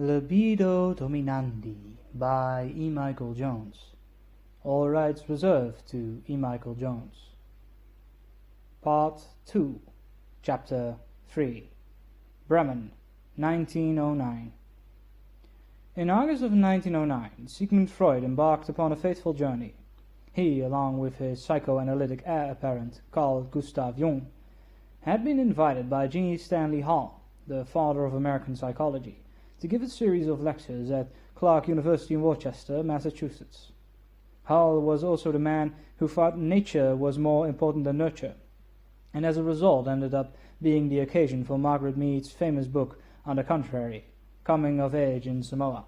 Libido Dominandi by E. Michael Jones. All rights reserved to E. Michael Jones. Part 2, Chapter 3. Bremen, 1909. In August of 1909, Sigmund Freud embarked upon a fateful journey. He, along with his psychoanalytic heir apparent, Carl Gustav Jung, had been invited by G. Stanley Hall, the father of American psychology, to give a series of lectures at Clark University in Worcester, Massachusetts. Hall was also the man who thought nature was more important than nurture, and as a result ended up being the occasion for Margaret Mead's famous book On the Contrary, Coming of Age in Samoa.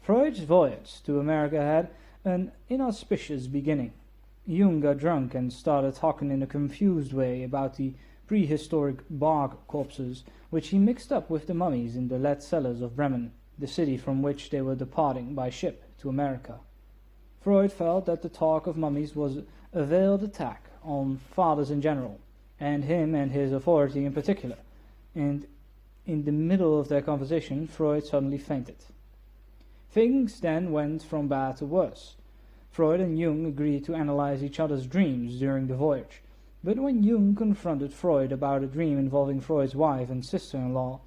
Freud's voyage to America had an inauspicious beginning. Jung got drunk and started talking in a confused way about the prehistoric bog corpses, which he mixed up with the mummies in the lead cellars of Bremen, the city from which they were departing by ship to America. Freud felt that the talk of mummies was a veiled attack on fathers in general, and him and his authority in particular, and in the middle of their conversation Freud suddenly fainted. Things then went from bad to worse. Freud and Jung agreed to analyze each other's dreams during the voyage, but when Jung confronted Freud about a dream involving Freud's wife and sister-in-law,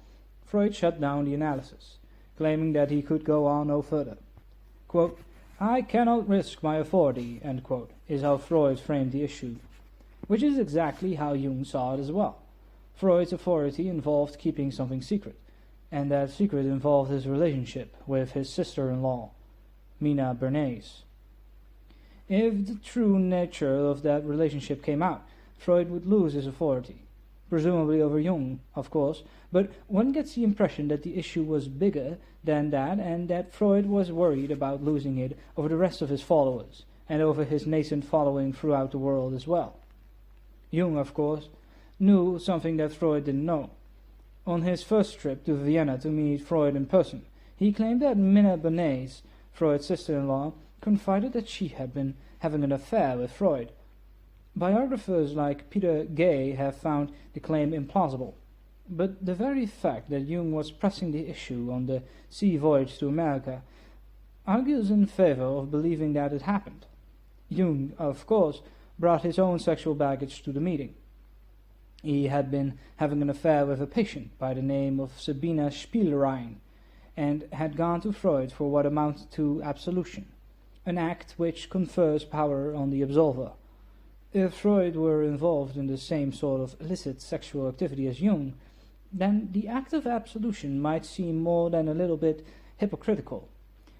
Freud shut down the analysis, claiming that he could go on no further. Quote, "I cannot risk my authority," end quote, is how Freud framed the issue, which is exactly how Jung saw it as well. Freud's authority involved keeping something secret, and that secret involved his relationship with his sister-in-law, Mina Bernays. If the true nature of that relationship came out, Freud would lose his authority, presumably over Jung, of course, but one gets the impression that the issue was bigger than that and that Freud was worried about losing it over the rest of his followers and over his nascent following throughout the world as well. Jung, of course, knew something that Freud didn't know. On his first trip to Vienna to meet Freud in person, he claimed that Minna Bernays, Freud's sister-in-law, confided that she had been having an affair with Freud. Biographers like Peter Gay have found the claim implausible, but the very fact that Jung was pressing the issue on the sea voyage to America argues in favor of believing that it happened. Jung, of course, brought his own sexual baggage to the meeting. He had been having an affair with a patient by the name of Sabina Spielrein, and had gone to Freud for what amounted to absolution, an act which confers power on the absolver. If Freud were involved in the same sort of illicit sexual activity as Jung, then the act of absolution might seem more than a little bit hypocritical,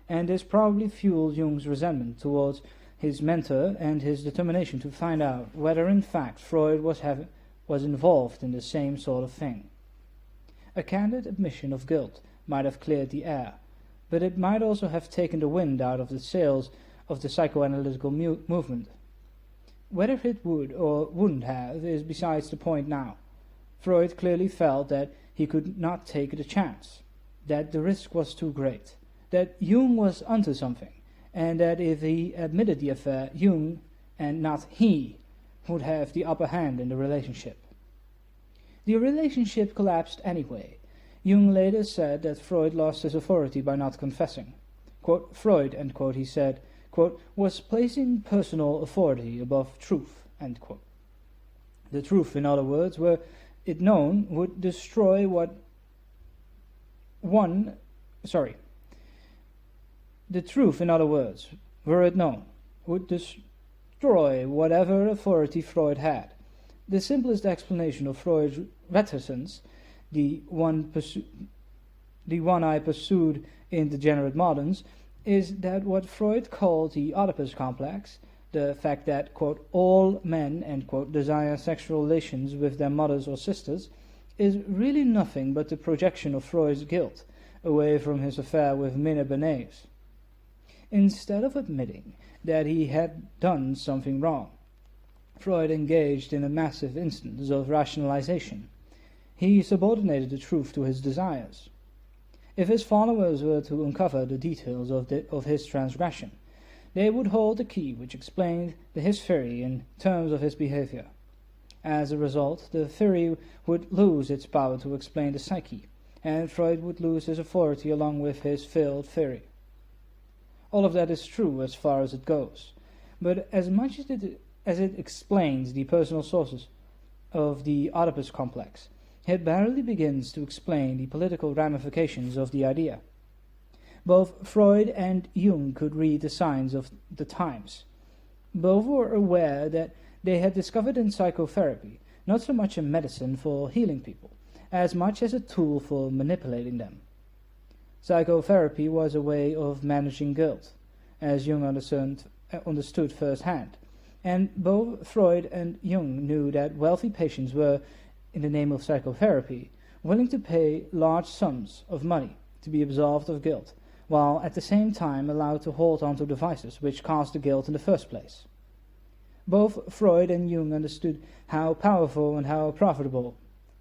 and this probably fueled Jung's resentment towards his mentor and his determination to find out whether in fact Freud was involved in the same sort of thing. A candid admission of guilt might have cleared the air, but it might also have taken the wind out of the sails of the psychoanalytical movement. Whether it would or wouldn't have is besides the point now. Freud clearly felt that he could not take the chance, that the risk was too great, that Jung was onto something, and that if he admitted the affair, Jung, and not he, would have the upper hand in the relationship. The relationship collapsed anyway. Jung later said that Freud lost his authority by not confessing. Quote, "Freud," end quote, he said, quote, "was placing personal authority above truth," end quote. The truth, in other words, were it known, would destroy The truth, in other words, were it known, would destroy whatever authority Freud had. The simplest explanation of Freud's reticence, the one I pursued in Degenerate Moderns, is that what Freud called the Oedipus complex, the fact that, quote, "all men," end quote, desire sexual relations with their mothers or sisters, is really nothing but the projection of Freud's guilt away from his affair with Minna Bernays. Instead of admitting that he had done something wrong, Freud engaged in a massive instance of rationalization. He subordinated the truth to his desires. If his followers were to uncover the details of his transgression, they would hold the key which explained his theory in terms of his behavior. As a result, the theory would lose its power to explain the psyche, and Freud would lose his authority along with his failed theory. All of that is true as far as it goes, but as much as it explains the personal sources of the Oedipus complex, it barely begins to explain the political ramifications of the idea. Both Freud and Jung could read the signs of the times. Both were aware that they had discovered in psychotherapy not so much a medicine for healing people, as much as a tool for manipulating them. Psychotherapy was a way of managing guilt, as Jung understood firsthand, and both Freud and Jung knew that wealthy patients were, in the name of psychotherapy, willing to pay large sums of money to be absolved of guilt, while at the same time allowed to hold on to the vices which caused the guilt in the first place. Both Freud and Jung understood how powerful and how profitable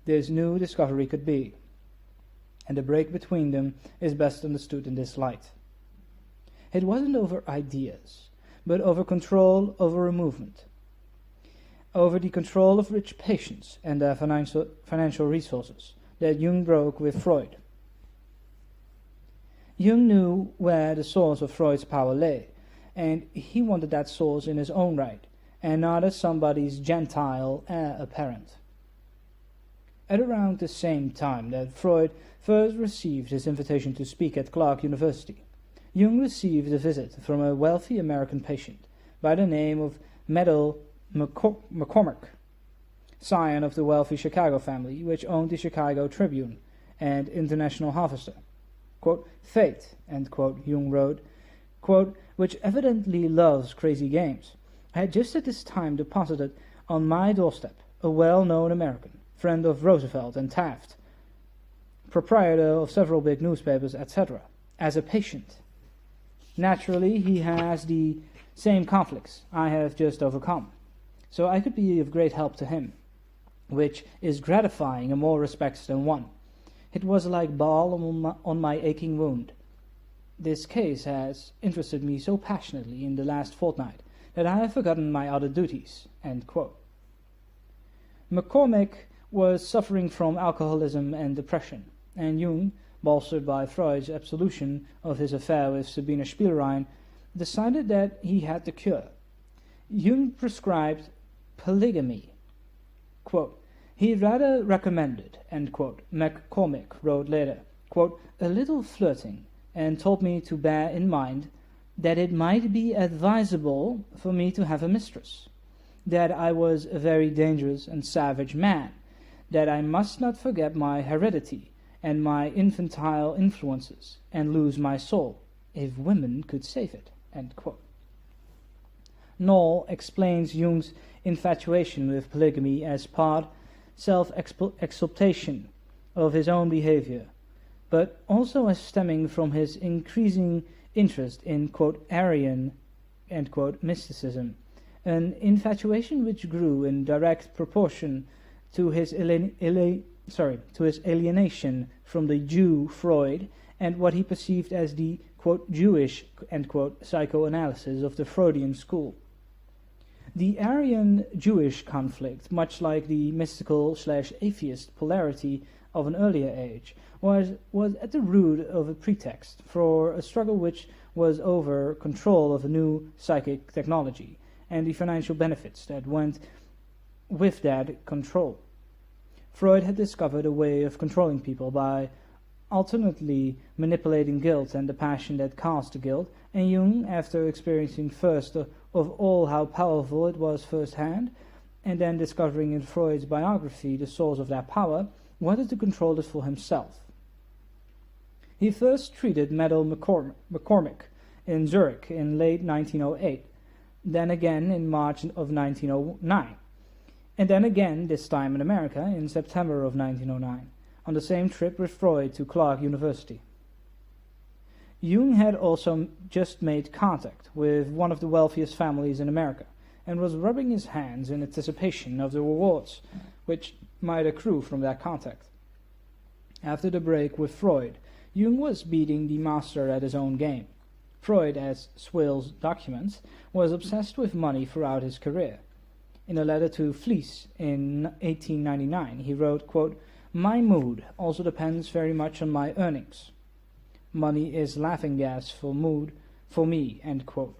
this new discovery could be, and the break between them is best understood in this light. It wasn't over ideas, but over control over a movement, over the control of rich patients and their financial resources, that Jung broke with Freud. Jung knew where the source of Freud's power lay, and he wanted that source in his own right, and not as somebody's Gentile heir apparent. At around the same time that Freud first received his invitation to speak at Clark University, Jung received a visit from a wealthy American patient by the name of Meadow McCormick, scion of the wealthy Chicago family which owned the Chicago Tribune and International Harvester. Quote, "Fate," end quote, Jung wrote, quote, "which evidently loves crazy games, had just at this time deposited on my doorstep a well-known American, friend of Roosevelt and Taft, proprietor of several big newspapers, etc., as a patient. Naturally, he has the same conflicts I have just overcome, so I could be of great help to him, which is gratifying in more respects than one. It was like balm on my aching wound. This case has interested me so passionately in the last fortnight that I have forgotten my other duties." End quote. McCormick was suffering from alcoholism and depression, and Jung, bolstered by Freud's absolution of his affair with Sabine Spielrein, decided that he had the cure. Jung prescribed polygamy. Quote, "He rather recommended," end quote, McCormick wrote later, quote, "a little flirting, and told me to bear in mind that it might be advisable for me to have a mistress, that I was a very dangerous and savage man, that I must not forget my heredity and my infantile influences, and lose my soul, if women could save it." End quote. Knoll explains Jung's infatuation with polygamy as part self-exaltation of his own behavior, but also as stemming from his increasing interest in, quote, Aryan, end quote, mysticism, an infatuation which grew in direct proportion to his alienation from the Jew Freud and what he perceived as the, quote, Jewish, end quote, psychoanalysis of the Freudian school. The Aryan-Jewish conflict, much like the mystical/atheist polarity of an earlier age, was at the root of a pretext for a struggle which was over control of a new psychic technology and the financial benefits that went with that control. Freud had discovered a way of controlling people by alternately manipulating guilt and the passion that caused the guilt, and Jung, after experiencing first of all how powerful it was firsthand, and then discovering in Freud's biography the source of that power, wanted to control it for himself. He first treated Meadow McCormick in Zurich in late 1908, then again in March of 1909, and then again, this time in America, in September of 1909, on the same trip with Freud to Clark University. Jung had also just made contact with one of the wealthiest families in America, and was rubbing his hands in anticipation of the rewards which might accrue from that contact. After the break with Freud, Jung was beating the master at his own game. Freud, as Swill's documents, was obsessed with money throughout his career. In a letter to Fliess in 1899, he wrote, quote, My mood also depends very much on my earnings. Money is laughing gas for me, end quote.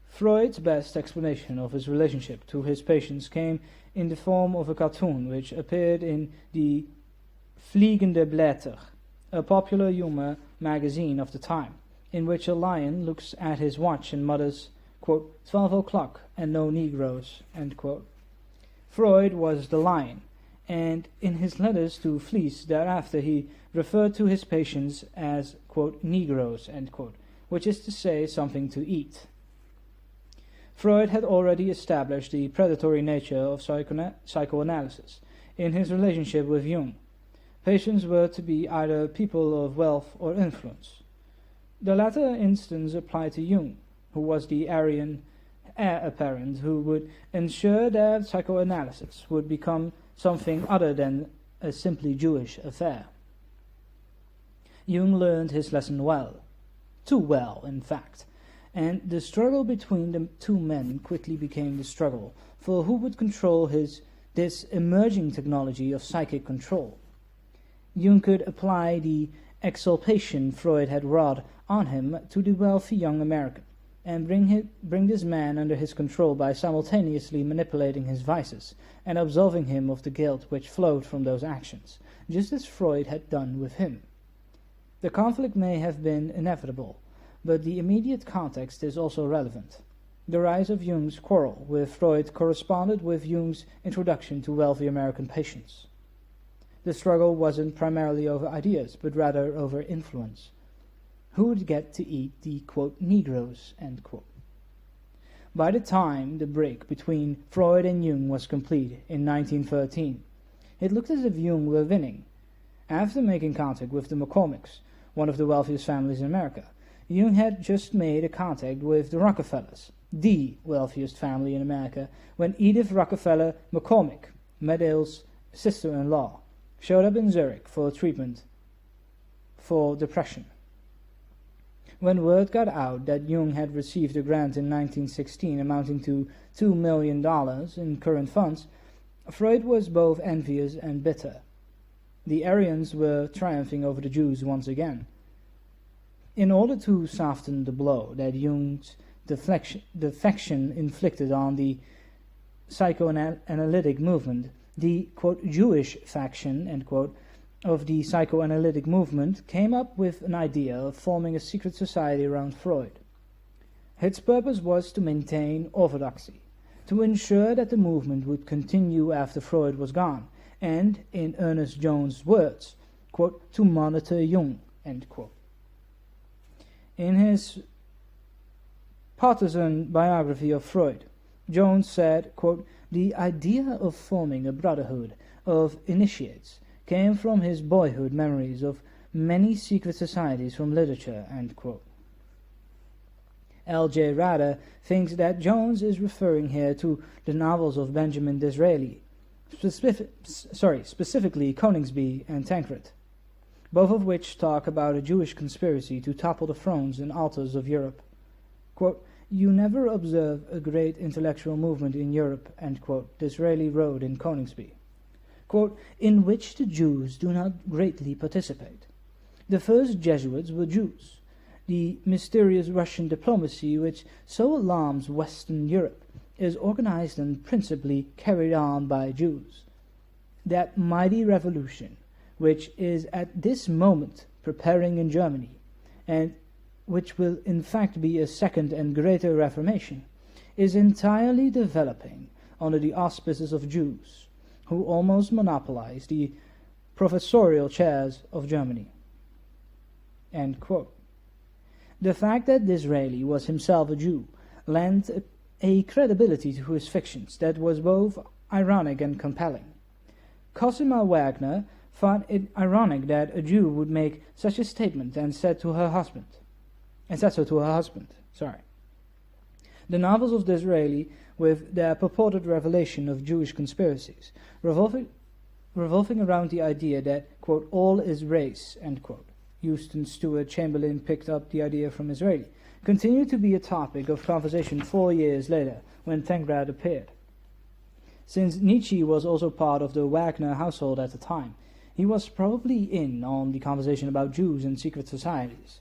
Freud's best explanation of his relationship to his patients came in the form of a cartoon which appeared in the Fliegende Blätter, a popular humor magazine of the time, in which a lion looks at his watch and mutters, quote, 12 o'clock and no Negroes, end quote. Freud was the lion, and in his letters to Fliess thereafter he referred to his patients as, quote, Negroes, end quote, which is to say something to eat. Freud had already established the predatory nature of psychoanalysis in his relationship with Jung. Patients were to be either people of wealth or influence. The latter instance applied to Jung, who was the Aryan heir apparent who would ensure that psychoanalysis would become something other than a simply Jewish affair. Jung learned his lesson well, too well, in fact, and the struggle between the two men quickly became the struggle for who would control this emerging technology of psychic control. Jung could apply the exaltation Freud had wrought on him to the wealthy young American, and bring this man under his control by simultaneously manipulating his vices and absolving him of the guilt which flowed from those actions, just as Freud had done with him. The conflict may have been inevitable, but the immediate context is also relevant. The rise of Jung's quarrel with Freud corresponded with Jung's introduction to wealthy American patients. The struggle wasn't primarily over ideas, but rather over influence. Who would get to eat the, quote, Negroes, end quote. By the time the break between Freud and Jung was complete in 1913, it looked as if Jung were winning. After making contact with the McCormicks, one of the wealthiest families in America, Jung had just made a contact with the Rockefellers, the wealthiest family in America, when Edith Rockefeller McCormick, Medill's sister-in-law, showed up in Zurich for treatment for depression. When word got out that Jung had received a grant in 1916 amounting to $2 million in current funds, Freud was both envious and bitter. The Aryans were triumphing over the Jews once again. In order to soften the blow that Jung's defection inflicted on the psychoanalytic movement, the, quote, Jewish faction, end quote, of the psychoanalytic movement came up with an idea of forming a secret society around Freud. Its purpose was to maintain orthodoxy, to ensure that the movement would continue after Freud was gone, and, in Ernest Jones' words, quote, to monitor Jung, end quote. In his partisan biography of Freud, Jones said, quote, the idea of forming a brotherhood of initiates came from his boyhood memories of many secret societies from literature, end quote. L.J. Rader thinks that Jones is referring here to the novels of Benjamin Disraeli, specifically Coningsby and Tancred, both of which talk about a Jewish conspiracy to topple the thrones and altars of Europe. Quote, you never observe a great intellectual movement in Europe, end quote, Disraeli wrote in Coningsby, quote, in which the Jews do not greatly participate. The first Jesuits were Jews. The mysterious Russian diplomacy which so alarms Western Europe is organized and principally carried on by Jews. That mighty revolution, which is at this moment preparing in Germany, and which will in fact be a second and greater Reformation, is entirely developing under the auspices of Jews, who almost monopolize the professorial chairs of Germany. End quote. The fact that Disraeli was himself a Jew lent a credibility to his fictions that was both ironic and compelling. Cosima Wagner found it ironic that a Jew would make such a statement and said so to her husband. The novels of Disraeli, with their purported revelation of Jewish conspiracies, revolving around the idea that, quote, all is race, end quote, Houston Stewart Chamberlain picked up the idea from Disraeli, continued to be a topic of conversation 4 years later when Tancred appeared. Since Nietzsche was also part of the Wagner household at the time, he was probably in on the conversation about Jews and secret societies.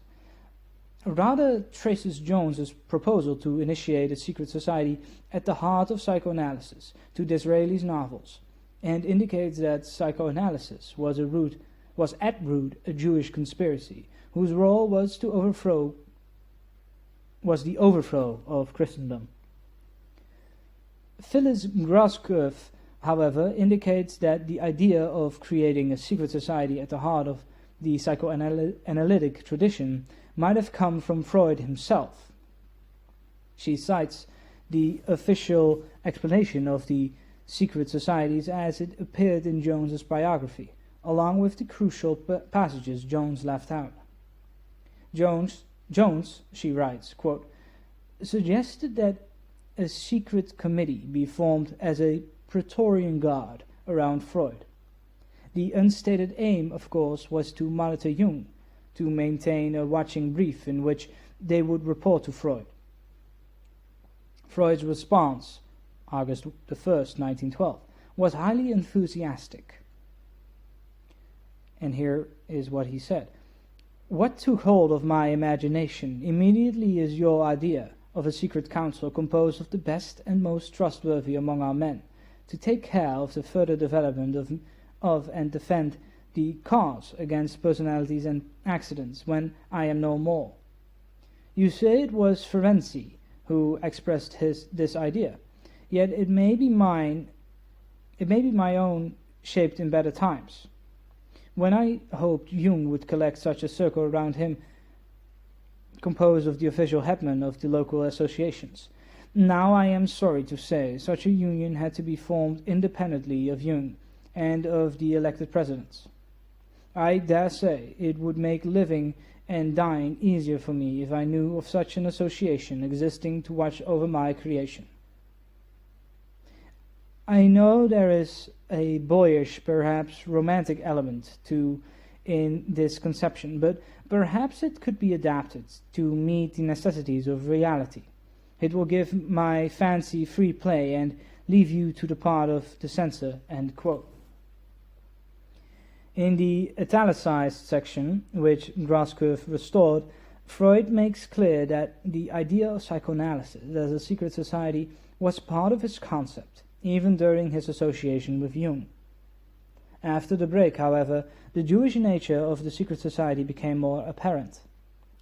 Rather traces Jones's proposal to initiate a secret society at the heart of psychoanalysis to Disraeli's novels, and indicates that psychoanalysis was at root a Jewish conspiracy, whose role was the overthrow of Christendom. Phyllis Groskurth, however, indicates that the idea of creating a secret society at the heart of the psychoanalytic tradition might have come from Freud himself. She cites the official explanation of the secret societies as it appeared in Jones's biography, along with the crucial passages Jones left out. Jones, she writes, quote, suggested that a secret committee be formed as a Praetorian Guard around Freud. The unstated aim, of course, was to monitor Jung, to maintain a watching brief in which they would report to Freud. Freud's response, August 1st, 1912, was highly enthusiastic. And here is what he said. What took hold of my imagination immediately is your idea of a secret council composed of the best and most trustworthy among our men, to take care of the further development of and defend the cause against personalities and accidents when I am no more. You say it was Ferenczi who expressed this idea, yet it may be my own, shaped in better times. When I hoped Jung would collect such a circle around him, composed of the official headmen of the local associations, now I am sorry to say such a union had to be formed independently of Jung and of the elected presidents. I dare say it would make living and dying easier for me if I knew of such an association existing to watch over my creation. I know there is a boyish, perhaps romantic element in this conception, but perhaps it could be adapted to meet the necessities of reality. It will give my fancy free play and leave you to the part of the censor, end quote. In the italicized section, which Groskurth restored, Freud makes clear that the idea of psychoanalysis as a secret society was part of his concept, even during his association with Jung. After the break, however, the Jewish nature of the secret society became more apparent.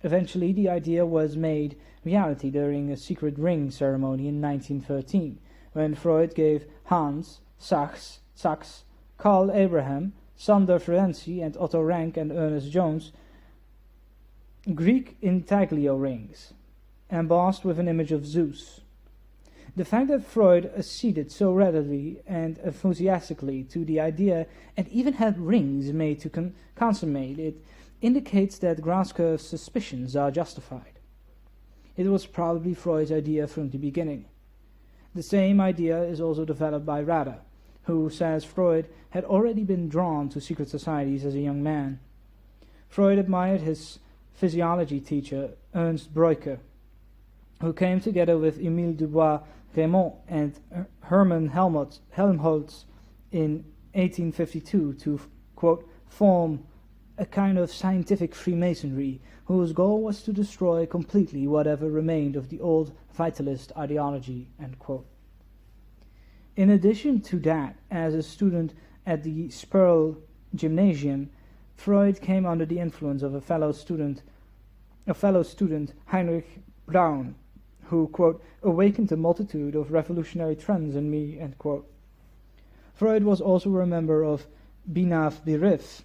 Eventually, the idea was made reality during a secret ring ceremony in 1913, when Freud gave Hans, Sachs, Karl Abraham, Sander Ferenczi, and Otto Rank and Ernest Jones Greek intaglio rings, embossed with an image of Zeus. The fact that Freud acceded so readily and enthusiastically to the idea and even had rings made to consummate it indicates that Groskurth's suspicions are justified. It was probably Freud's idea from the beginning. The same idea is also developed by Rader, who says Freud had already been drawn to secret societies as a young man. Freud admired his physiology teacher, Ernst Breuker, who came together with Émile Dubois-Reymond and Hermann Helmholtz in 1852 to, quote, form a kind of scientific Freemasonry whose goal was to destroy completely whatever remained of the old vitalist ideology, end quote. In addition to that, as a student at the Sperl Gymnasium, Freud came under the influence of a fellow student, Heinrich Braun, who, quote, awakened a multitude of revolutionary trends in me, end quote. Freud was also a member of B'nai B'rith,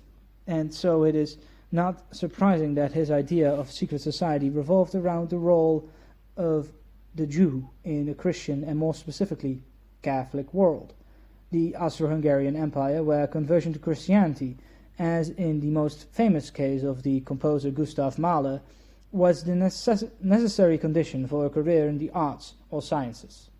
and so it is not surprising that his idea of secret society revolved around the role of the Jew in a Christian and more specifically Catholic world, the Austro-Hungarian Empire, where conversion to Christianity, as in the most famous case of the composer Gustav Mahler, was the necessary condition for a career in the arts or sciences.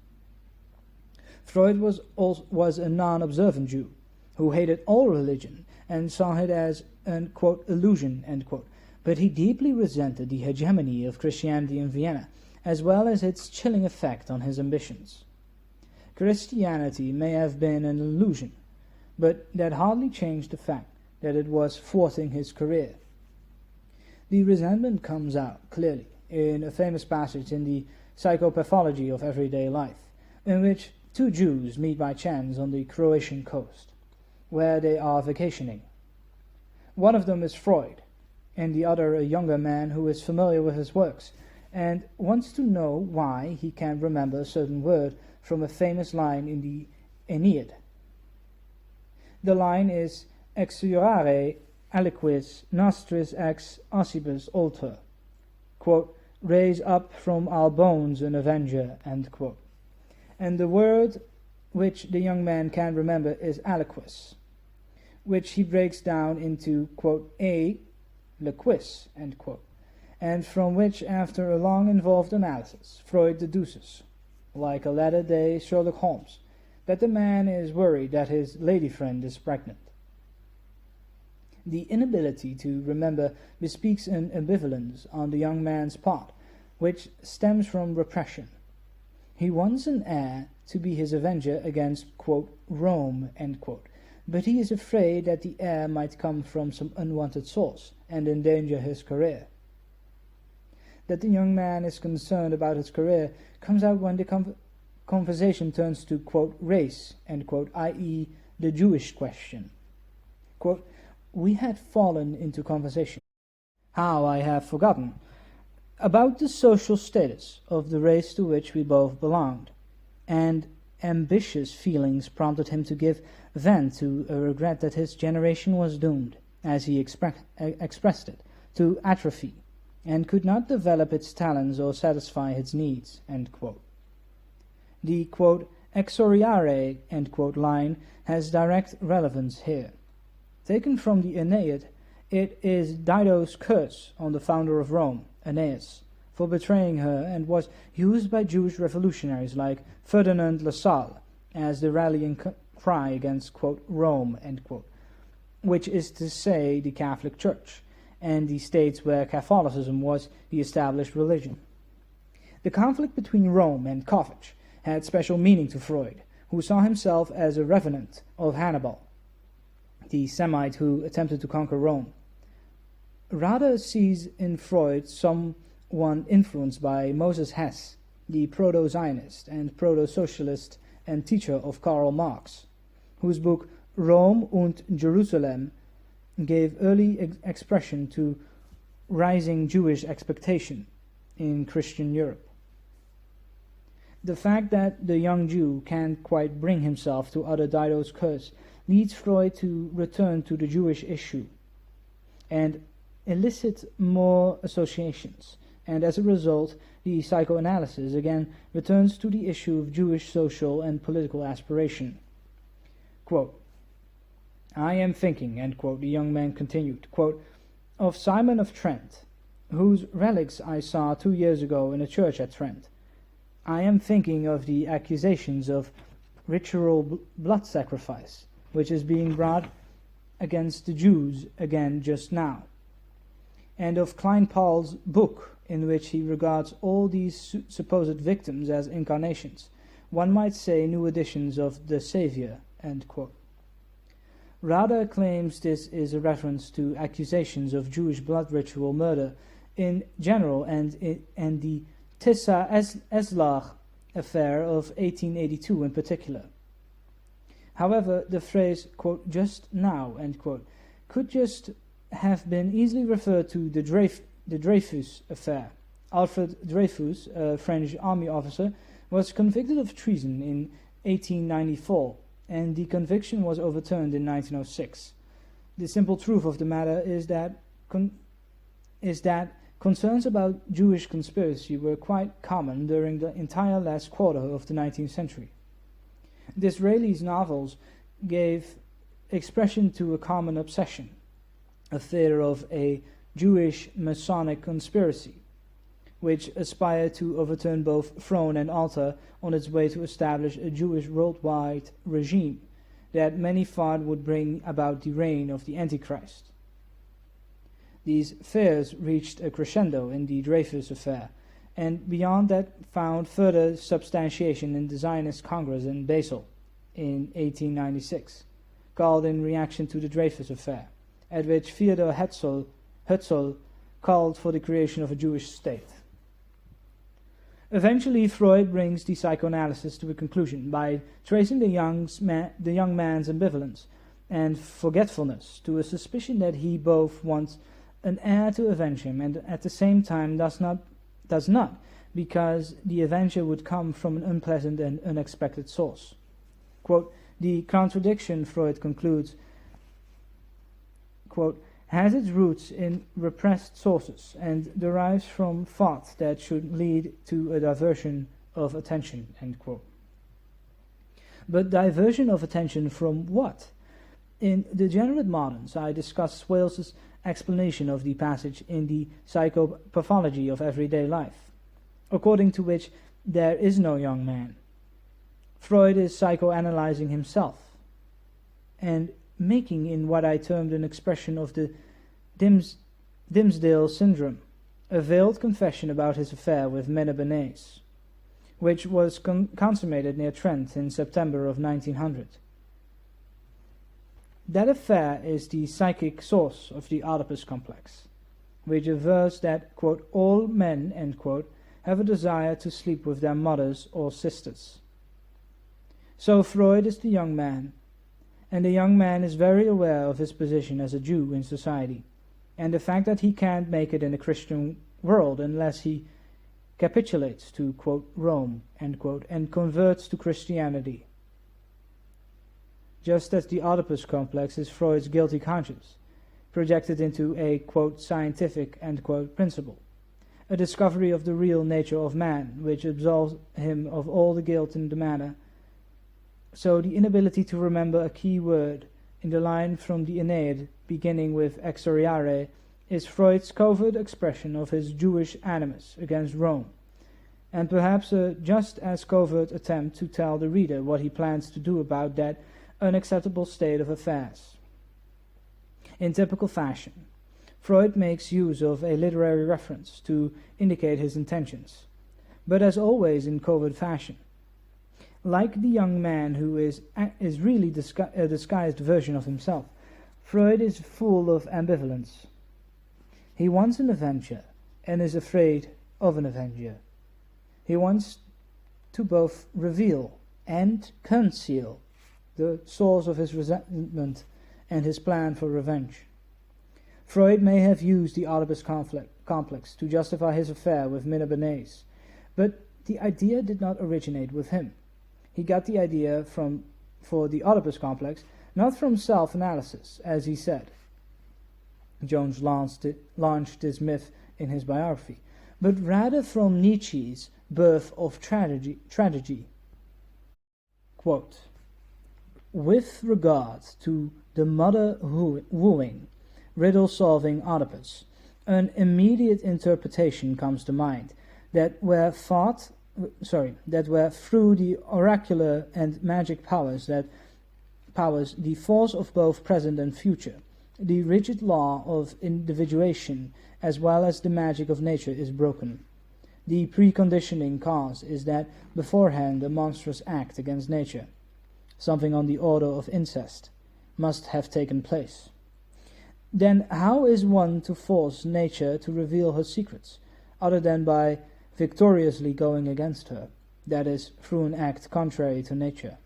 Freud was a non-observant Jew who hated all religion and saw it as an, quote, illusion, end quote, but he deeply resented the hegemony of Christianity in Vienna, as well as its chilling effect on his ambitions. Christianity may have been an illusion, but that hardly changed the fact that it was thwarting his career. The resentment comes out clearly in a famous passage in the Psychopathology of Everyday Life, in which two Jews meet by chance on the Croatian coast, where they are vacationing. One of them is Freud, and the other a younger man who is familiar with his works, and wants to know why he can't remember a certain word from a famous line in the Aeneid. The line is exsurare aliquis nostris ex ossibus alter, quote, raise up from our bones an avenger, end quote. And the word which the young man can remember is aliquis, which he breaks down into, quote, a liquis, end quote, and from which, after a long involved analysis, Freud deduces, like a latter-day Sherlock Holmes, that the man is worried that his lady friend is pregnant. The inability to remember bespeaks an ambivalence on the young man's part, which stems from repression. He wants an heir to be his avenger against, quote, Rome, end quote, but he is afraid that the heir might come from some unwanted source and endanger his career. That the young man is concerned about his career comes out when the conversation turns to, quote, race, end quote, i.e. the Jewish question. Quote, we had fallen into conversation, how I have forgotten, about the social status of the race to which we both belonged, and ambitious feelings prompted him to give vent to a regret that his generation was doomed, as he expressed it, to atrophy, and could not develop its talents or satisfy its needs, end quote. The, quote, exoriare, end quote, line has direct relevance here. Taken from the Aeneid, it is Dido's curse on the founder of Rome, Aeneas, for betraying her, and was used by Jewish revolutionaries like Ferdinand Lassalle as the rallying cry against, quote, Rome, end quote, which is to say the Catholic Church, and the states where Catholicism was the established religion. The conflict between Rome and Carthage had special meaning to Freud, who saw himself as a revenant of Hannibal, the Semite who attempted to conquer Rome. Rather sees in Freud someone influenced by Moses Hess, the proto-Zionist and proto-socialist and teacher of Karl Marx, whose book Rome und Jerusalem gave early expression to rising Jewish expectation in Christian Europe. The fact that the young Jew can't quite bring himself to utter Dido's curse leads Freud to return to the Jewish issue and elicit more associations, and as a result the psychoanalysis again returns to the issue of Jewish social and political aspiration. Quote, I am thinking, end quote, the young man continued, quote, of Simon of Trent, whose relics I saw 2 years ago in a church at Trent. I am thinking of the accusations of ritual blood sacrifice, which is being brought against the Jews again just now, and of Klein-Paul's book, in which he regards all these supposed victims as incarnations, one might say new editions of the Savior, end quote. Rader claims this is a reference to accusations of Jewish blood ritual murder in general and the Tissa Eslach affair of 1882 in particular. However, the phrase, quote, just now, end quote, could just have been easily referred to the Dreyfus affair. Alfred Dreyfus, a French army officer, was convicted of treason in 1894, and the conviction was overturned in 1906. The simple truth of the matter is that concerns about Jewish conspiracy were quite common during the entire last quarter of the 19th century. Disraeli's novels gave expression to a common obsession, a fear of a Jewish Masonic conspiracy, which aspired to overturn both throne and altar on its way to establish a Jewish worldwide regime that many thought would bring about the reign of the Antichrist. These fears reached a crescendo in the Dreyfus affair, and beyond that found further substantiation in the Zionist Congress in Basel in 1896, called in reaction to the Dreyfus Affair, at which Theodor Herzl called for the creation of a Jewish state. Eventually, Freud brings the psychoanalysis to a conclusion by tracing the young man's ambivalence and forgetfulness to a suspicion that he both wants an heir to avenge him and at the same time does not, because the avenger would come from an unpleasant and unexpected source. Quote, the contradiction, Freud concludes, quote, has its roots in repressed sources and derives from thought that should lead to a diversion of attention, end quote. But diversion of attention from what? In Degenerate Moderns, I discuss Swales's explanation of the passage in the Psychopathology of Everyday Life, according to which there is no young man. Freud is psychoanalyzing himself and making in what I termed an expression of the Dimsdale syndrome, a veiled confession about his affair with Minna Benes, which was consummated near Trent in September of 1900. That affair is the psychic source of the Oedipus complex, which avers that, quote, all men, end quote, have a desire to sleep with their mothers or sisters. So Freud is the young man, and the young man is very aware of his position as a Jew in society, and the fact that he can't make it in a Christian world unless he capitulates to, quote, Rome, end quote, and converts to Christianity. Just as the Oedipus complex is Freud's guilty conscience, projected into a, quote, scientific, end quote, principle, a discovery of the real nature of man, which absolves him of all the guilt in the matter. So the inability to remember a key word in the line from the Aeneid beginning with exoriare is Freud's covert expression of his Jewish animus against Rome, and perhaps a just as covert attempt to tell the reader what he plans to do about that unacceptable state of affairs. In typical fashion, Freud makes use of a literary reference to indicate his intentions, but as always in covert fashion. Like the young man who is really a disguised version of himself, Freud is full of ambivalence. He wants an avenger and is afraid of an avenger. He wants to both reveal and conceal the source of his resentment and his plan for revenge. Freud may have used the Oedipus complex to justify his affair with Minna Benes, but the idea did not originate with him. He got the idea for the Oedipus complex not from self-analysis, as he said. Jones launched this myth in his biography, but rather from Nietzsche's Birth of Tragedy. Quote, with regard to the mother-wooing, riddle-solving Oedipus, an immediate interpretation comes to mind that where through the oracular and magic powers the force of both present and future, the rigid law of individuation as well as the magic of nature is broken. The preconditioning cause is that beforehand a monstrous act against nature, something on the order of incest, must have taken place. Then how is one to force nature to reveal her secrets, other than by victoriously going against her, that is, through an act contrary to nature?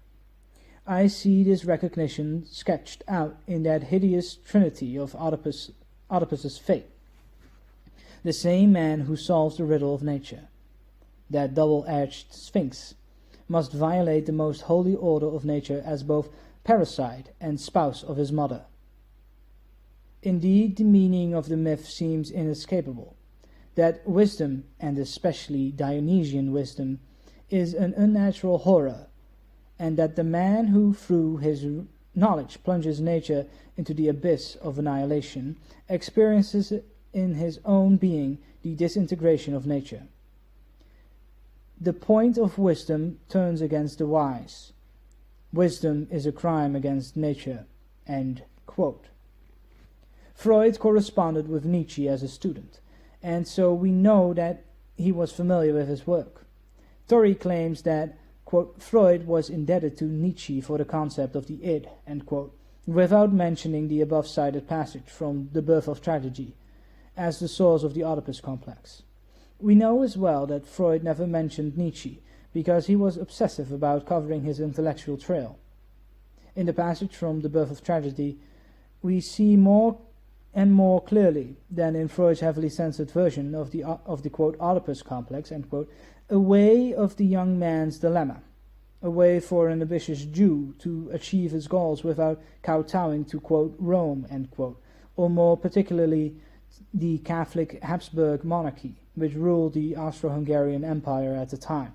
I see this recognition sketched out in that hideous trinity of Oedipus's fate. The same man who solves the riddle of nature, that double-edged sphinx, must violate the most holy order of nature as both parasite and spouse of his mother. Indeed, the meaning of the myth seems inescapable, that wisdom, and especially Dionysian wisdom, is an unnatural horror, and that the man who through his knowledge plunges nature into the abyss of annihilation experiences in his own being the disintegration of nature. The point of wisdom turns against the wise. Wisdom is a crime against nature. End quote. Freud corresponded with Nietzsche as a student, and so we know that he was familiar with his work. Torrey claims that, quote, Freud was indebted to Nietzsche for the concept of the id, end quote, without mentioning the above-cited passage from The Birth of Tragedy as the source of the Oedipus complex. We know as well that Freud never mentioned Nietzsche because he was obsessive about covering his intellectual trail. In the passage from The Birth of Tragedy, we see more and more clearly than in Freud's heavily censored version of the quote, Oedipus complex, end quote, a way of the young man's dilemma, a way for an ambitious Jew to achieve his goals without kowtowing to, quote, Rome, end quote, or more particularly the Catholic Habsburg monarchy, which ruled the Austro-Hungarian Empire at the time.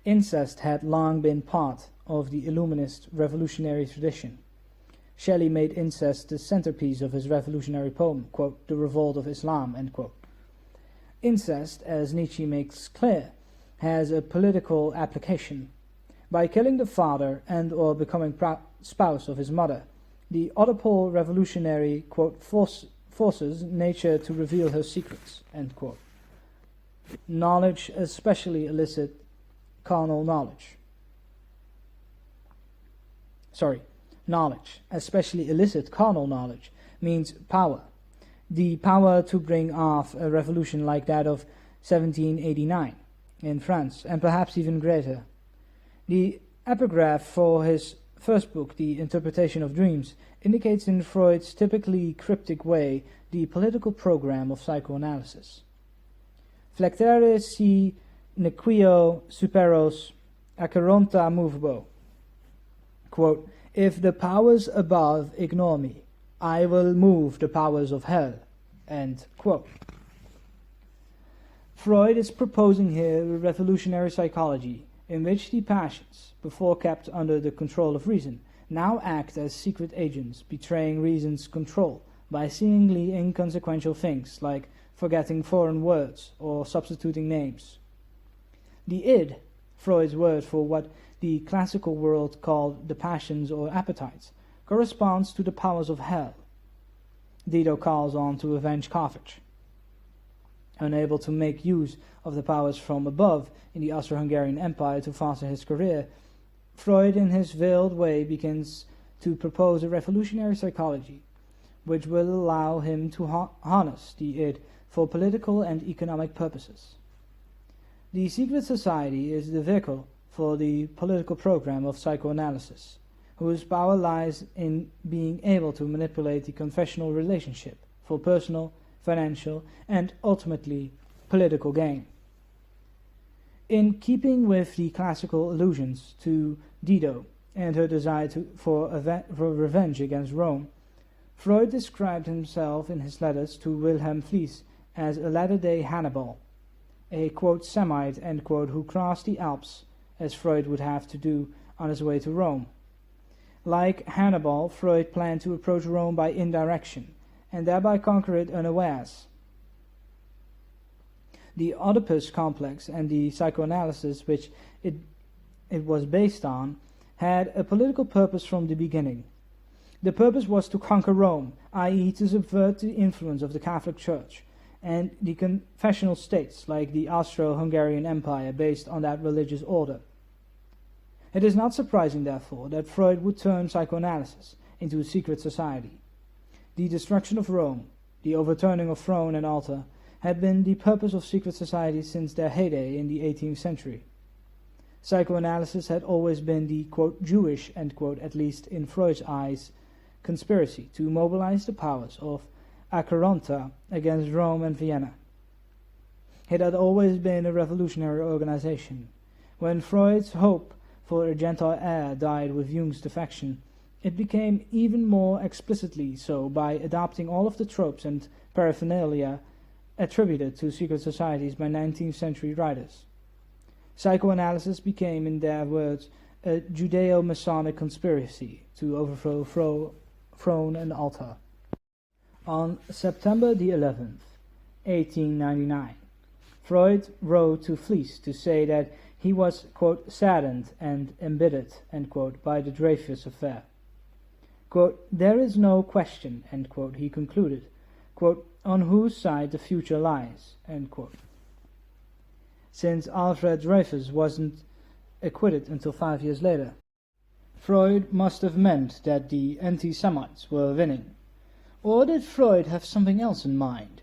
Incest had long been part of the Illuminist revolutionary tradition. Shelley made incest the centerpiece of his revolutionary poem, quote, The Revolt of Islam, end quote. Incest, as Nietzsche makes clear, has a political application. By killing the father and or becoming spouse of his mother, the Oedipal revolutionary, quote, forces nature to reveal her secrets, end quote. Knowledge, especially illicit carnal knowledge. Knowledge, especially illicit carnal knowledge, means power. The power to bring off a revolution like that of 1789 in France, and perhaps even greater. The epigraph for his first book, The Interpretation of Dreams, indicates in Freud's typically cryptic way the political program of psychoanalysis. Flectere si nequio superos acheronta movevo. Quote, if the powers above ignore me, I will move the powers of hell. End quote. Freud is proposing here a revolutionary psychology in which the passions, before kept under the control of reason, now act as secret agents, betraying reason's control by seemingly inconsequential things like forgetting foreign words or substituting names. The id, Freud's word for what the classical world called the passions or appetites, corresponds to the powers of hell. Dido calls on to avenge Carthage. Unable to make use of the powers from above in the Austro-Hungarian Empire to foster his career, Freud in his veiled way begins to propose a revolutionary psychology which will allow him to harness the id for political and economic purposes. The secret society is the vehicle for the political program of psychoanalysis, whose power lies in being able to manipulate the confessional relationship for personal, financial, and ultimately political gain. In keeping with the classical allusions to Dido and her desire for revenge against Rome, Freud described himself in his letters to Wilhelm Fliess as a latter-day Hannibal, a, quote, Semite, end quote, who crossed the Alps, as Freud would have to do on his way to Rome. Like Hannibal, Freud planned to approach Rome by indirection, and thereby conquer it unawares. The Oedipus complex and the psychoanalysis which it was based on had a political purpose from the beginning. The purpose was to conquer Rome, i.e. to subvert the influence of the Catholic Church and the confessional states like the Austro-Hungarian Empire based on that religious order. It is not surprising, therefore, that Freud would turn psychoanalysis into a secret society. The destruction of Rome, the overturning of throne and altar, had been the purpose of secret societies since their heyday in the 18th century. Psychoanalysis had always been the, quote, Jewish, end quote, at least in Freud's eyes, conspiracy to mobilize the powers of Acheronta against Rome and Vienna. It had always been a revolutionary organization. When Freud's hope for a Gentile heir died with Jung's defection, it became even more explicitly so by adopting all of the tropes and paraphernalia attributed to secret societies by 19th century writers. Psychoanalysis became, in their words, a Judeo-Masonic conspiracy to overthrow throne and altar. On September the 11th, 1899, Freud wrote to Fliess to say that he was, quote, saddened and embittered, end quote, by the Dreyfus affair. Quote, there is no question, end quote, he concluded, quote, on whose side the future lies, end quote. since Alfred Dreyfus wasn't acquitted until 5 years later. Freud must have meant that the anti-Semites were winning. Or did Freud have something else in mind?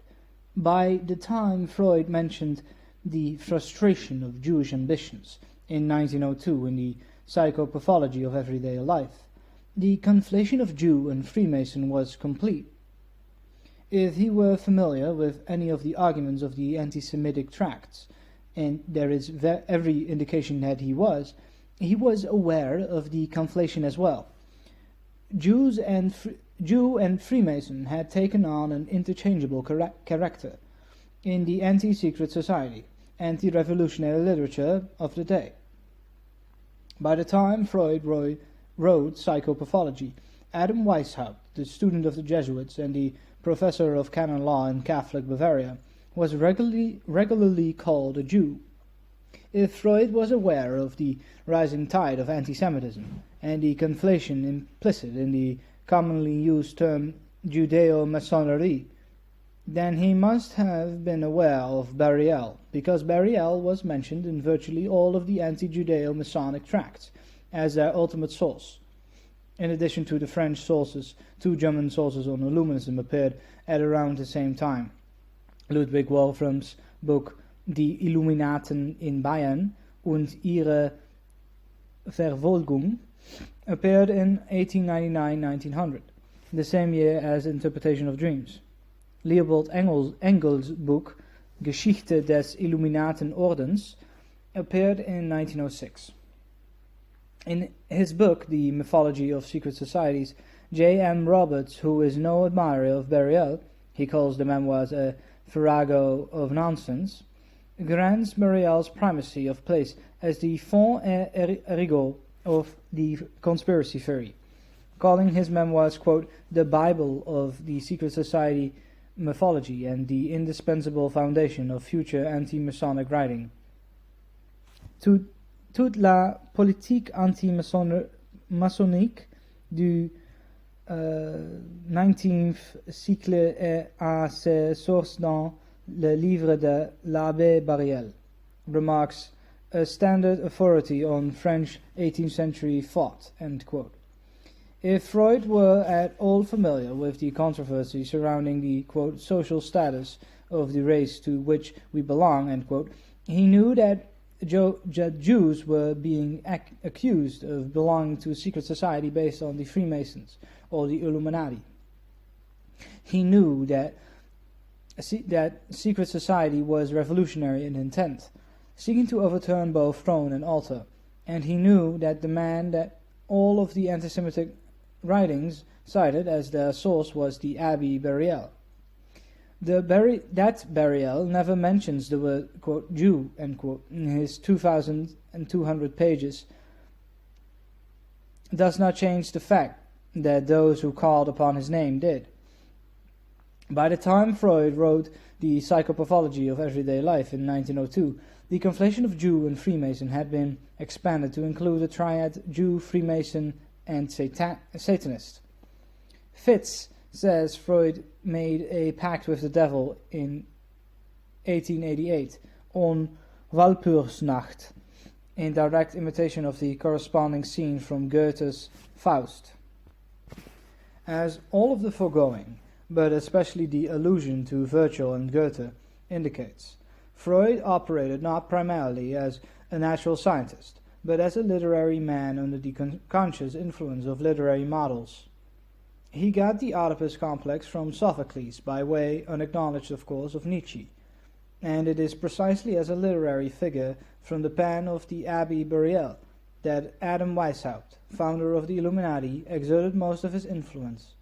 By the time Freud mentioned the frustration of Jewish ambitions in 1902 in the Psychopathology of Everyday Life, the conflation of Jew and Freemason was complete. If he were familiar with any of the arguments of the anti-Semitic tracts, and there is every indication that he was aware of the conflation as well. Jew and Freemason had taken on an interchangeable character in the anti-secret society, anti-revolutionary literature of the day. By the time Freud wrote Psychopathology, Adam Weishaupt, the student of the Jesuits and the professor of canon law in Catholic Bavaria, was regularly called a Jew. If Freud was aware of the rising tide of anti-Semitism and the conflation implicit in the commonly used term Judeo-Masonry, then he must have been aware of Bariel, because Bariel was mentioned in virtually all of the anti-Judeo-Masonic tracts as their ultimate source. In addition to the French sources, 2 German sources on Illuminism appeared at around the same time. Ludwig Wolfram's book Die Illuminaten in Bayern und ihre Verfolgung appeared in 1899-1900, the same year as Interpretation of Dreams. Leopold Engels' book Geschichte des Illuminatenordens appeared in 1906. In his book, The Mythology of Secret Societies, J.M. Roberts, who is no admirer of Bariel, he calls the memoirs a farrago of nonsense, grants Bariel's primacy of place as the fond et rigueur of the conspiracy theory, calling his memoirs, quote, the Bible of the secret society mythology and the indispensable foundation of future anti-Masonic writing. Toute la politique anti-maçonnique du 19e siècle est à ses sources dans le livre de l'abbé Bariel, remarks a standard authority on French 18th century thought, end quote. If Freud were at all familiar with the controversy surrounding the, quote, social status of the race to which we belong, end quote, he knew that Jews were being accused of belonging to a secret society based on the Freemasons or the Illuminati. He knew that secret society was revolutionary in intent, seeking to overturn both throne and altar, and he knew that the man that all of the anti-Semitic writings cited as their source was the Abbé Bariel. That Bariel never mentions the word, quote, Jew, end quote, in his 2,200 pages, does not change the fact that those who called upon his name did. By the time Freud wrote the Psychopathology of Everyday Life in 1902, the conflation of Jew and Freemason had been expanded to include the triad Jew, Freemason, and Satanist. Fitz says Freud made a pact with the devil in 1888 on Walpurgisnacht, in direct imitation of the corresponding scene from Goethe's Faust. As all of the foregoing, but especially the allusion to Virgil and Goethe, indicates, Freud operated not primarily as a natural scientist, but as a literary man under the conscious influence of literary models. He got the Oedipus complex from Sophocles, by way, unacknowledged of course, of Nietzsche, and it is precisely as a literary figure from the pen of the Abbé Bariel that Adam Weishaupt, founder of the Illuminati, exerted most of his influence.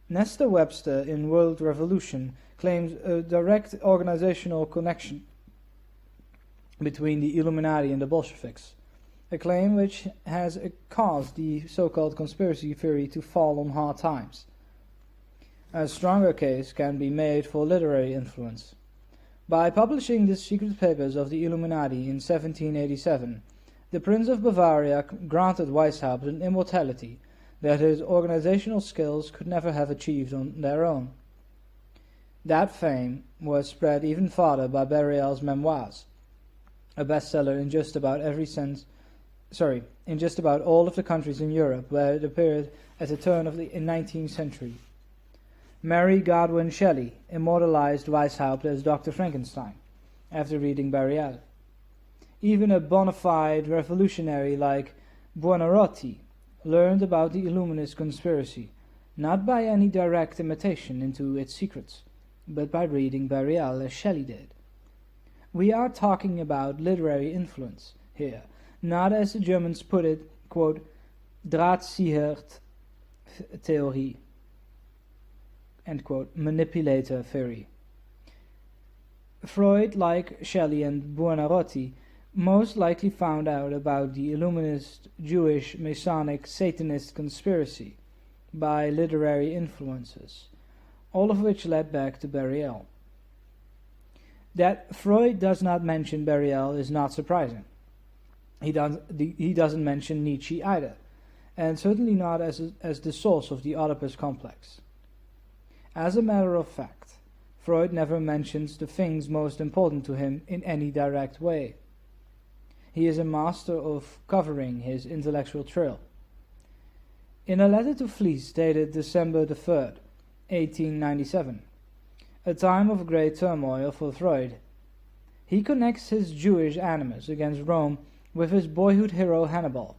Nestor Webster in World Revolution claims a direct organizational connection between the Illuminati and the Bolsheviks, a claim which has caused the so-called conspiracy theory to fall on hard times. A stronger case can be made for literary influence. By publishing the secret papers of the Illuminati in 1787, the Prince of Bavaria granted Weishaupt an immortality that his organizational skills could never have achieved on their own. That fame was spread even farther by Burial's memoirs, a bestseller in just about in just about all of the countries in Europe where it appeared at the turn of the 19th century. Mary Godwin Shelley immortalized Weishaupt as Dr. Frankenstein after reading Burial. Even a bona fide revolutionary like Buonarroti learned about the Illuminist conspiracy, not by any direct imitation into its secrets, but by reading Burial as Shelley did. We are talking about literary influence here, not as the Germans put it, quote, Drahtziehert-Theorie, end quote, manipulator theory. Freud, like Shelley and Buonarroti, most likely found out about the Illuminist, Jewish, Masonic, Satanist conspiracy by literary influences, all of which led back to Burial. That Freud does not mention Burial is not surprising. He doesn't mention Nietzsche either, and certainly not as the source of the Oedipus complex. As a matter of fact, Freud never mentions the things most important to him in any direct way. He is a master of covering his intellectual trail. In a letter to Fliess dated December 3rd, 1897, a time of great turmoil for Freud, he connects his Jewish animus against Rome with his boyhood hero Hannibal,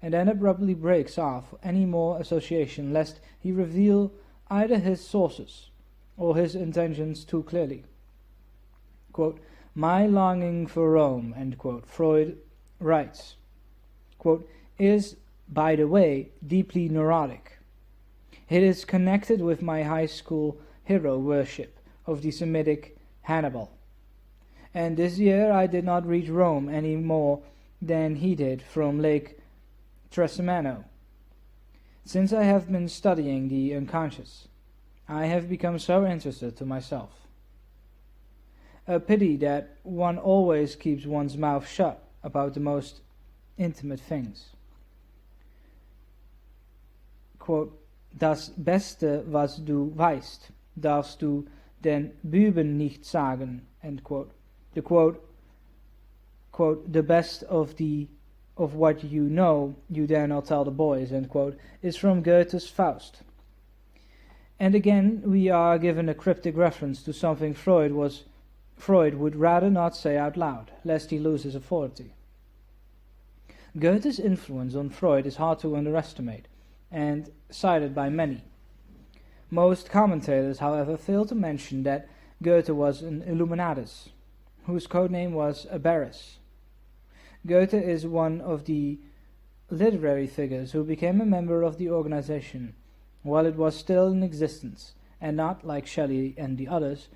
and then abruptly breaks off any more association lest he reveal either his sources or his intentions too clearly. Quote, "My longing for Rome," end quote, Freud writes, quote, "is, by the way, deeply neurotic. It is connected with my high school hero worship of the Semitic Hannibal. And this year I did not reach Rome any more than he did from Lake Trasimeno. Since I have been studying the unconscious, I have become so interested to myself. A pity that one always keeps one's mouth shut about the most intimate things." Quote, "Das Beste, was du weißt, darfst du den Buben nicht sagen," end quote. The quote, "the best of what you know, you dare not tell the boys," end quote, is from Goethe's Faust. And again we are given a cryptic reference to something Freud would rather not say out loud, lest he lose his authority. Goethe's influence on Freud is hard to underestimate, and cited by many. Most commentators, however, fail to mention that Goethe was an Illuminatus, whose codename was Abaris. Goethe is one of the literary figures who became a member of the organization while it was still in existence, and not, like Shelley and the others,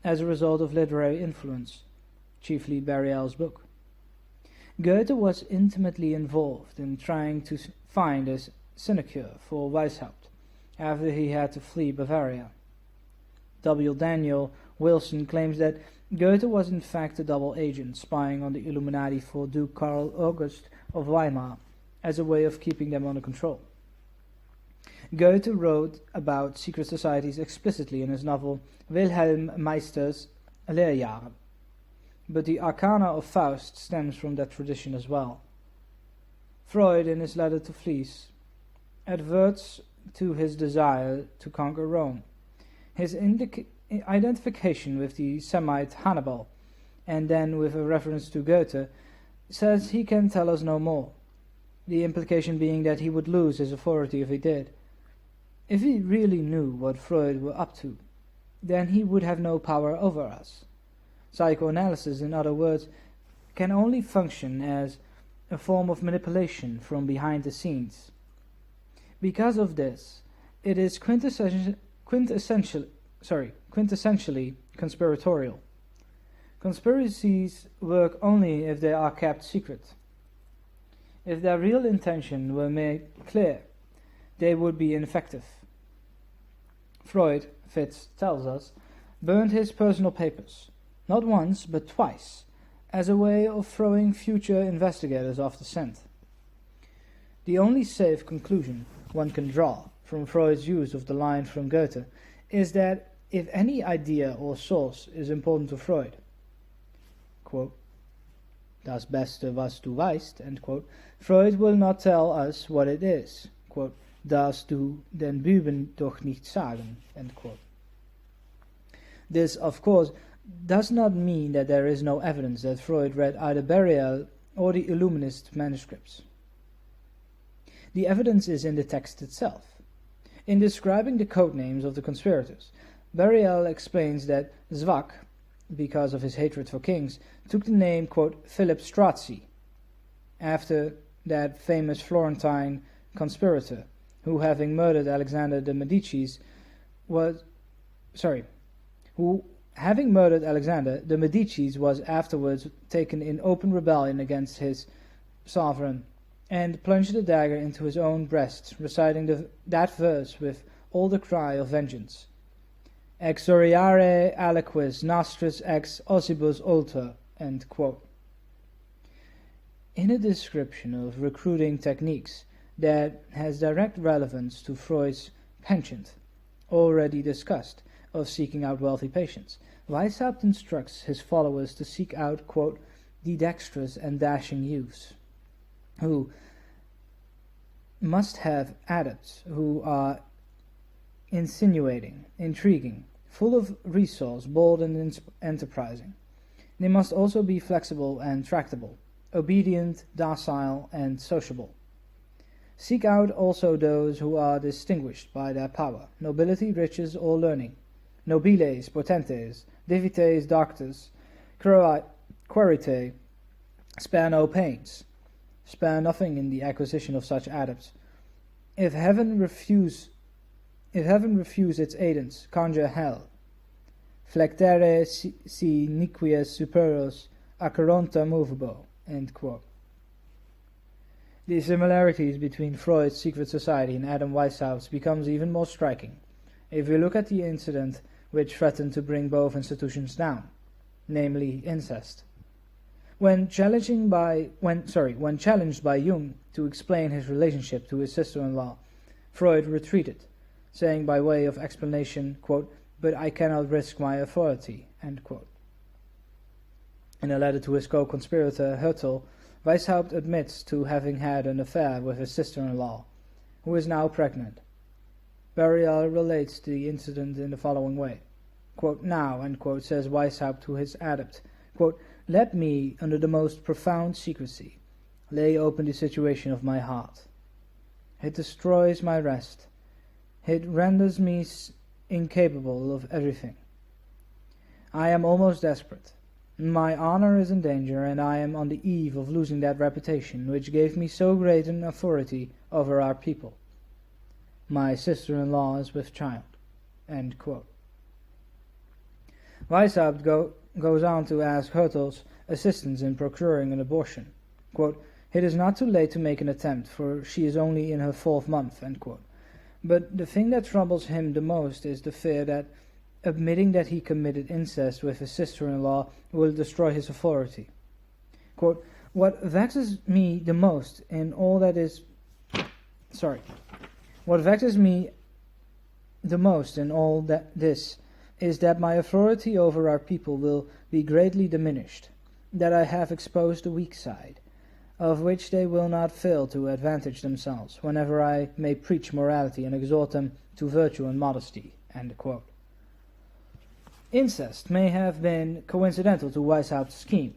as a result of literary influence, chiefly Burial's book. Goethe was intimately involved in trying to find a sinecure for Weishaupt after he had to flee Bavaria. W. Daniel Wilson claims that Goethe was in fact a double agent spying on the Illuminati for Duke Karl August of Weimar as a way of keeping them under control. Goethe wrote about secret societies explicitly in his novel Wilhelm Meister's Lehrjahre, but the arcana of Faust stems from that tradition as well. Freud, in his letter to Fliess, adverts to his desire to conquer Rome, his identification with the Semite Hannibal, and then with a reference to Goethe, says he can tell us no more, the implication being that he would lose his authority if he did. If he really knew what Freud were up to, then he would have no power over us. Psychoanalysis, in other words, can only function as a form of manipulation from behind the scenes. Because of this, it is quintessentially conspiratorial. Conspiracies work only if they are kept secret. If their real intention were made clear, they would be ineffective. Freud, Fitz tells us, burned his personal papers, not once but twice, as a way of throwing future investigators off the scent. The only safe conclusion one can draw from Freud's use of the line from Goethe is that if any idea or source is important to Freud, quote, das Beste, was du weißt, end quote, Freud will not tell us what it is, quote, das du den Buben doch nicht sagen, end quote. This, of course, does not mean that there is no evidence that Freud read either Burial or the Illuminist manuscripts. The evidence is in the text itself. In describing the code names of the conspirators, Burial explains that Zwak, because of his hatred for kings, took the name, quote, Philip Strozzi, after that famous Florentine conspirator, who having murdered Alexander de Medici was afterwards taken in open rebellion against his sovereign, and plunged the dagger into his own breast, reciting that verse with all the cry of vengeance. Exoriare aliquis nostris ex ossibus ulter, end quote. In a description of recruiting techniques that has direct relevance to Freud's penchant, already discussed, of seeking out wealthy patients, Weishaupt instructs his followers to seek out, quote, the dexterous and dashing youths, who must have adepts who are insinuating, intriguing, full of resource, bold and enterprising. They must also be flexible and tractable, obedient, docile, and sociable. Seek out also those who are distinguished by their power, nobility, riches, or learning. Nobiles, potentes, divites, doctors, querite, spare no pains. Spare nothing in the acquisition of such adepts. If heaven refuse its aidance, conjure hell. Flectere si niquies superos acheronta movebo, end quote. The similarities between Freud's secret society and Adam Weishaupt's becomes even more striking if we look at the incident which threatened to bring both institutions down, namely incest. When challenged by Jung to explain his relationship to his sister-in-law, Freud retreated, saying by way of explanation, quote, but I cannot risk my authority, end quote. In a letter to his co-conspirator Hürtel, Weishaupt admits to having had an affair with his sister-in-law, who is now pregnant. Burial relates the incident in the following way. Quote, now, end quote, says Weishaupt to his adept, quote, let me, under the most profound secrecy, lay open the situation of my heart. It destroys my rest. It renders me incapable of everything. I am almost desperate. My honor is in danger, and I am on the eve of losing that reputation which gave me so great an authority over our people. My sister-in-law is with child. End quote. Weishaupt goes on to ask Hürtel's assistance in procuring an abortion. Quote, it is not too late to make an attempt, for she is only in her 4th month, end quote. But the thing that troubles him the most is the fear that admitting that he committed incest with his sister-in-law will destroy his authority. Quote, what vexes me the most in all that is... What vexes me the most in all this is that my authority over our people will be greatly diminished, that I have exposed the weak side, of which they will not fail to advantage themselves, whenever I may preach morality and exhort them to virtue and modesty. End quote. Incest may have been coincidental to Weishaupt's scheme,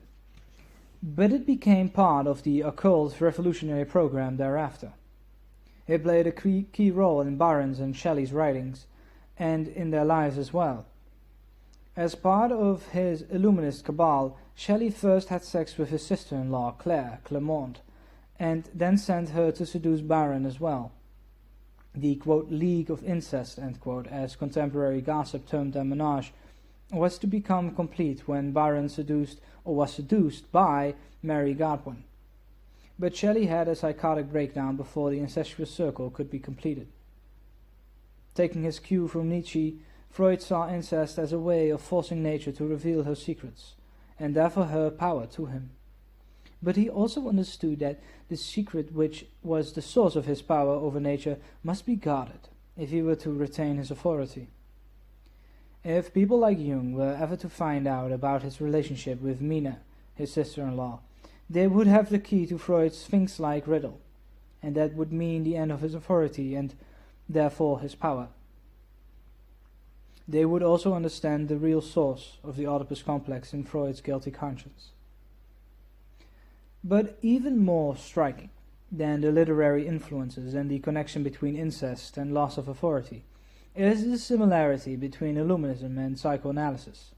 but it became part of the occult revolutionary program thereafter. It played a key role in Byron's and Shelley's writings, and in their lives as well. As part of his Illuminist cabal, Shelley first had sex with his sister-in-law, Claire Clermont, and then sent her to seduce Byron as well. The, quote, League of Incest, end quote, as contemporary gossip termed their menage, was to become complete when Byron was seduced by Mary Godwin. But Shelley had a psychotic breakdown before the incestuous circle could be completed. Taking his cue from Nietzsche, Freud saw incest as a way of forcing nature to reveal her secrets, and therefore her power to him. But he also understood that the secret which was the source of his power over nature must be guarded if he were to retain his authority. If people like Jung were ever to find out about his relationship with Mina, his sister-in-law, they would have the key to Freud's sphinx-like riddle, and that would mean the end of his authority and therefore his power. They would also understand the real source of the Oedipus complex in Freud's guilty conscience. But even more striking than the literary influences and the connection between incest and loss of authority is the similarity between Illuminism and psychoanalysis.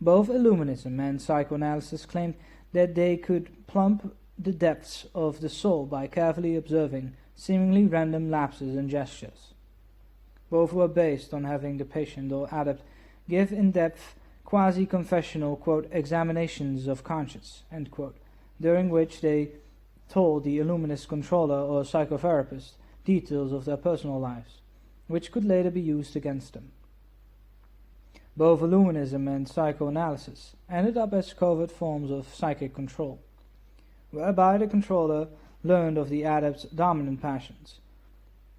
Both Illuminism and psychoanalysis claimed that they could plumb the depths of the soul by carefully observing seemingly random lapses and gestures. Both were based on having the patient or adept give in-depth, quasi-confessional, quote, examinations of conscience, end quote, during which they told the Illuminist controller or psychotherapist details of their personal lives, which could later be used against them. Both Illuminism and psychoanalysis ended up as covert forms of psychic control, whereby the controller learned of the adept's dominant passions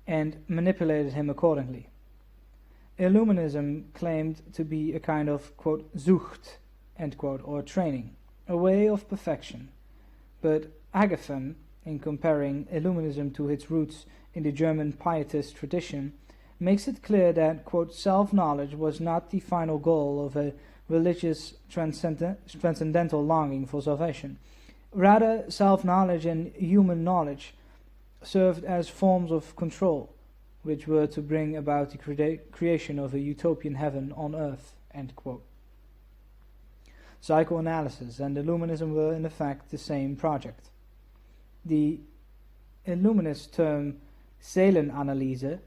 and manipulated him accordingly. Illuminism claimed to be a kind of, quote, Zucht, end quote, or training, a way of perfection, but Agathon, in comparing Illuminism to its roots in the German pietist tradition, makes it clear that, quote, self-knowledge was not the final goal of a religious transcendental longing for salvation. Rather, self-knowledge and human knowledge served as forms of control, which were to bring about the creation of a utopian heaven on earth, end quote. Psychoanalysis and Illuminism were in effect the same project. The Illuminist term Seelenanalyse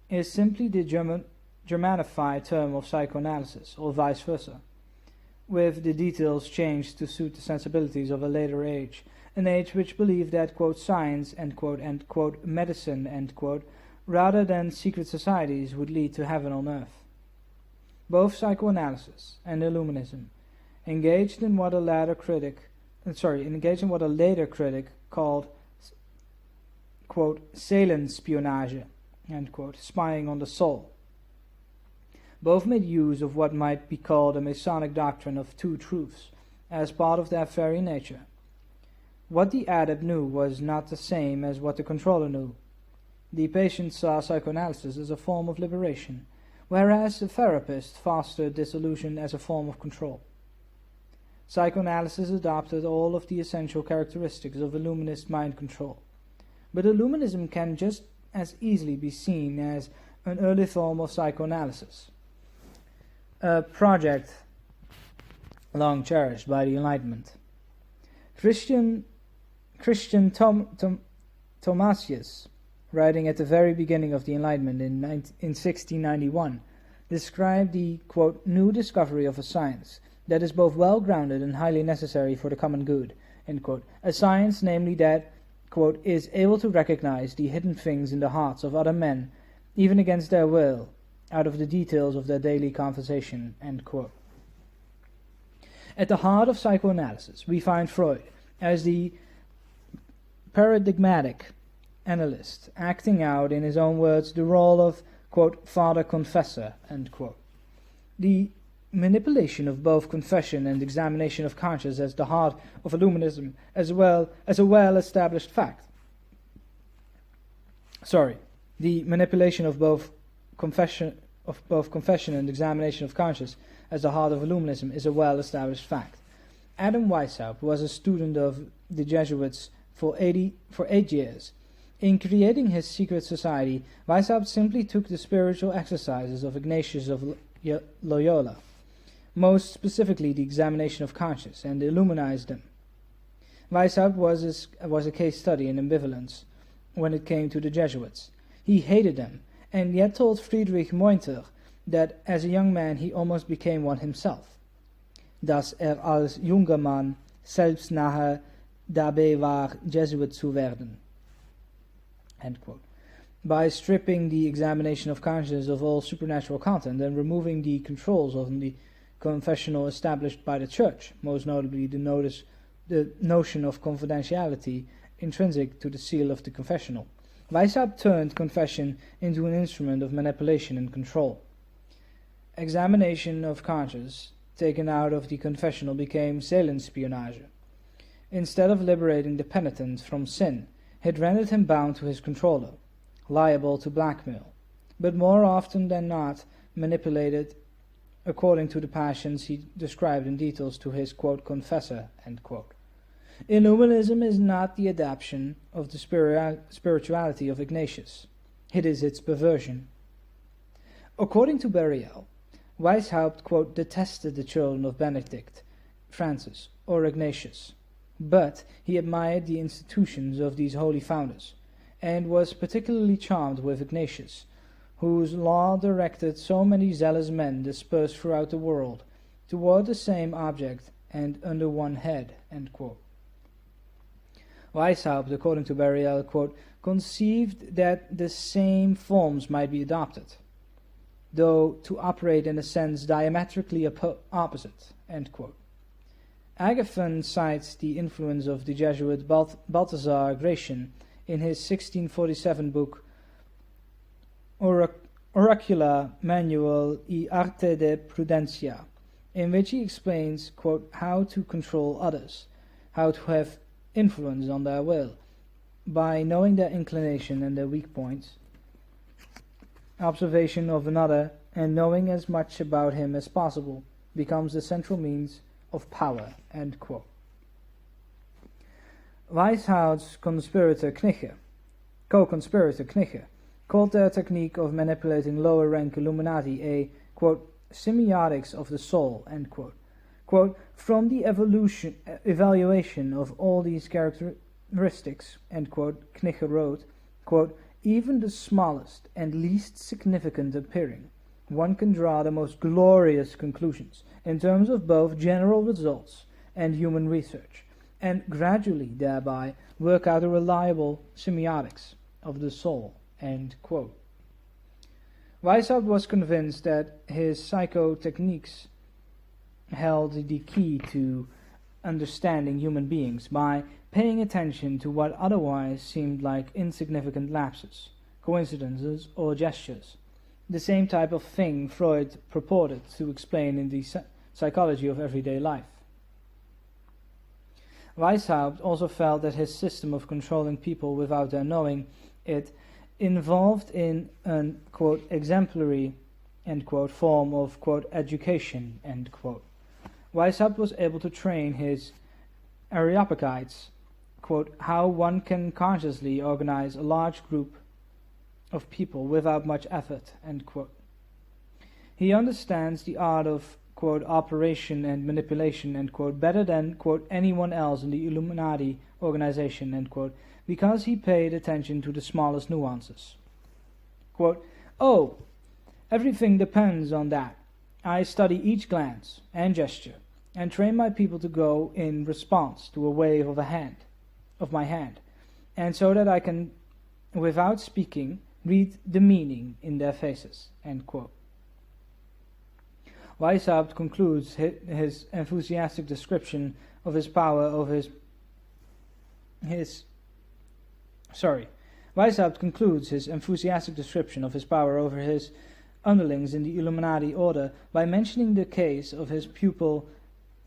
is simply the Germanified term of psychoanalysis, or vice versa, with the details changed to suit the sensibilities of a later age, an age which believed that, quote, science, end quote, and, quote, medicine, end quote, rather than secret societies would lead to heaven on earth. Both psychoanalysis and Illuminism engaged in what a later critic called, quote, Seelenspionage, end quote, spying on the soul. Both made use of what might be called a Masonic doctrine of two truths, as part of their very nature. What the adept knew was not the same as what the controller knew. The patient saw psychoanalysis as a form of liberation, whereas the therapist fostered disillusion as a form of control. Psychoanalysis adopted all of the essential characteristics of Illuminist mind control, but Illuminism can just as easily be seen as an early form of psychoanalysis, a project long cherished by the Enlightenment. Christian Thomasius, writing at the very beginning of the Enlightenment in 1691, described the, quote, new discovery of a science that is both well-grounded and highly necessary for the common good, end quote, a science, namely, that, quote, is able to recognize the hidden things in the hearts of other men, even against their will, out of the details of their daily conversation, end quote. At the heart of psychoanalysis, we find Freud as the paradigmatic analyst, acting out, in his own words, the role of, quote, father confessor, end quote. The manipulation of both confession and examination of conscience as the heart of Illuminism, as well as a well-established fact. The manipulation of both confession and examination of conscience as the heart of Illuminism is a well-established fact. Adam Weishaupt was a student of the Jesuits for 8 years. In creating his secret society, Weishaupt simply took the spiritual exercises of Ignatius of Loyola, most specifically the examination of conscience, and illuminized them. Weishaupt was a case study in ambivalence when it came to the Jesuits. He hated them, and yet told Friedrich Meunter that as a young man he almost became one himself. Dass als junger Mann selbst nahe dabei war, Jesuit zu werden. End quote. By stripping the examination of conscience of all supernatural content and removing the controls of the confessional established by the Church, most notably the notion of confidentiality intrinsic to the seal of the confessional, Weishaupt turned confession into an instrument of manipulation and control. examination of conscience taken out of the confessional became seelenspionage. Instead of liberating the penitent from sin, it rendered him bound to his controller, liable to blackmail, but more often than not manipulated according to the passions he described in details to his, quote, confessor, end quote. Illuminism is not the adaptation of the spirituality of Ignatius. It is its perversion. According to Beriel, Weishaupt, quote, detested the children of Benedict, Francis, or Ignatius, but he admired the institutions of these holy founders, and was particularly charmed with Ignatius, whose law directed so many zealous men dispersed throughout the world toward the same object and under one head, end quote. Weishaupt, according to Beriel, quote, conceived that the same forms might be adopted, though to operate in a sense diametrically opposite, end quote. Agathon cites the influence of the Jesuit Balthazar Gracian in his 1647 book Oracula Manual y Arte de Prudencia, in which he explains, quote, how to control others, how to have influence on their will, by knowing their inclination and their weak points, observation of another, and knowing as much about him as possible, becomes the central means of power, end quote. Weishaupt's co-conspirator Knigge, called their technique of manipulating lower rank Illuminati a, quote, semiotics of the soul, end quote. Quote, from the evaluation of all these characteristics, end quote, Knigge wrote, quote, even the smallest and least significant appearing, one can draw the most glorious conclusions in terms of both general results and human research, and gradually thereby work out a reliable semiotics of the soul, end quote. Weishaupt was convinced that his psychotechniques held the key to understanding human beings by paying attention to what otherwise seemed like insignificant lapses, coincidences, or gestures, the same type of thing Freud purported to explain in the psychology of everyday life. Weishaupt also felt that his system of controlling people without their knowing it involved in an, quote, exemplary, end quote, form of, quote, education, end quote. Weishaupt was able to train his Areopagites, quote, how one can consciously organize a large group of people without much effort, end quote. He understands the art of, quote, operation and manipulation, end quote, better than, quote, anyone else in the Illuminati organization, end quote, because he paid attention to the smallest nuances. Quote, oh, everything depends on that. I study each glance and gesture, and train my people to go in response to a wave of my hand, and so that I can, without speaking, read the meaning in their faces, end quote. Weishaupt concludes his enthusiastic description of his power over Weishaupt concludes his enthusiastic description of his power over his underlings in the Illuminati order by mentioning the case of his pupil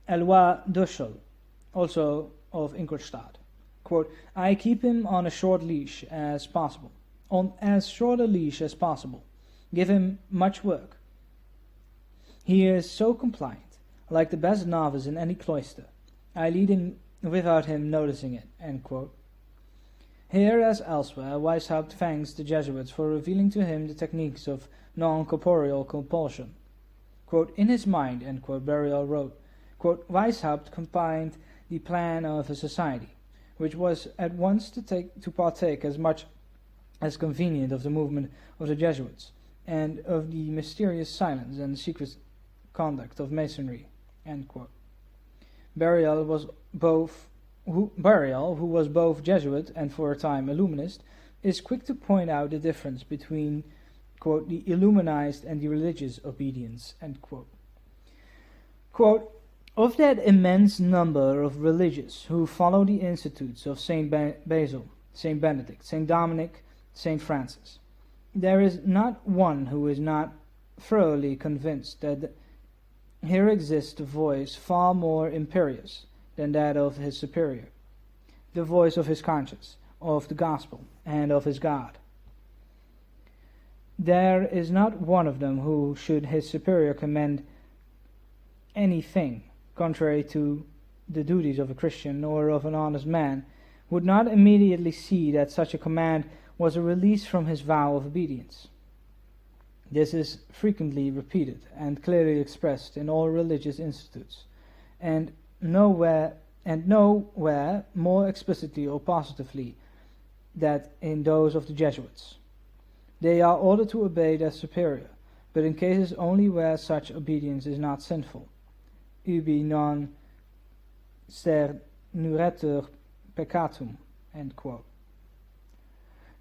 Eloi Dussel, also of Ingolstadt. Quote, I keep him on as short a leash as possible, give him much work. He is so compliant, like the best novice in any cloister. I lead him without him noticing it, end quote. Here, as elsewhere, Weishaupt thanks the Jesuits for revealing to him the techniques of non-corporeal compulsion. Quote, in his mind, end quote, Beriel wrote, quote, Weishaupt combined the plan of a society, which was at once to partake as much as convenient of the movement of the Jesuits, and of the mysterious silence and secret conduct of Masonry, end quote. Beriel, who was both Jesuit and for a time Illuminist, is quick to point out the difference between, quote, the Illuminized and the religious obedience, end quote. Quote, of that immense number of religious who follow the institutes of Saint Basil, Saint Benedict, Saint Dominic, Saint Francis, there is not one who is not thoroughly convinced that here exists a voice far more imperious than that of his superior, the voice of his conscience, of the gospel, and of his God. There is not one of them who, should his superior command anything contrary to the duties of a Christian or of an honest man, would not immediately see that such a command was a release from his vow of obedience. This is frequently repeated and clearly expressed in all religious institutes, and nowhere more explicitly or positively than in those of the Jesuits. They are ordered to obey their superior, but in cases only where such obedience is not sinful. Ubi non sternuretur peccatum. End quote.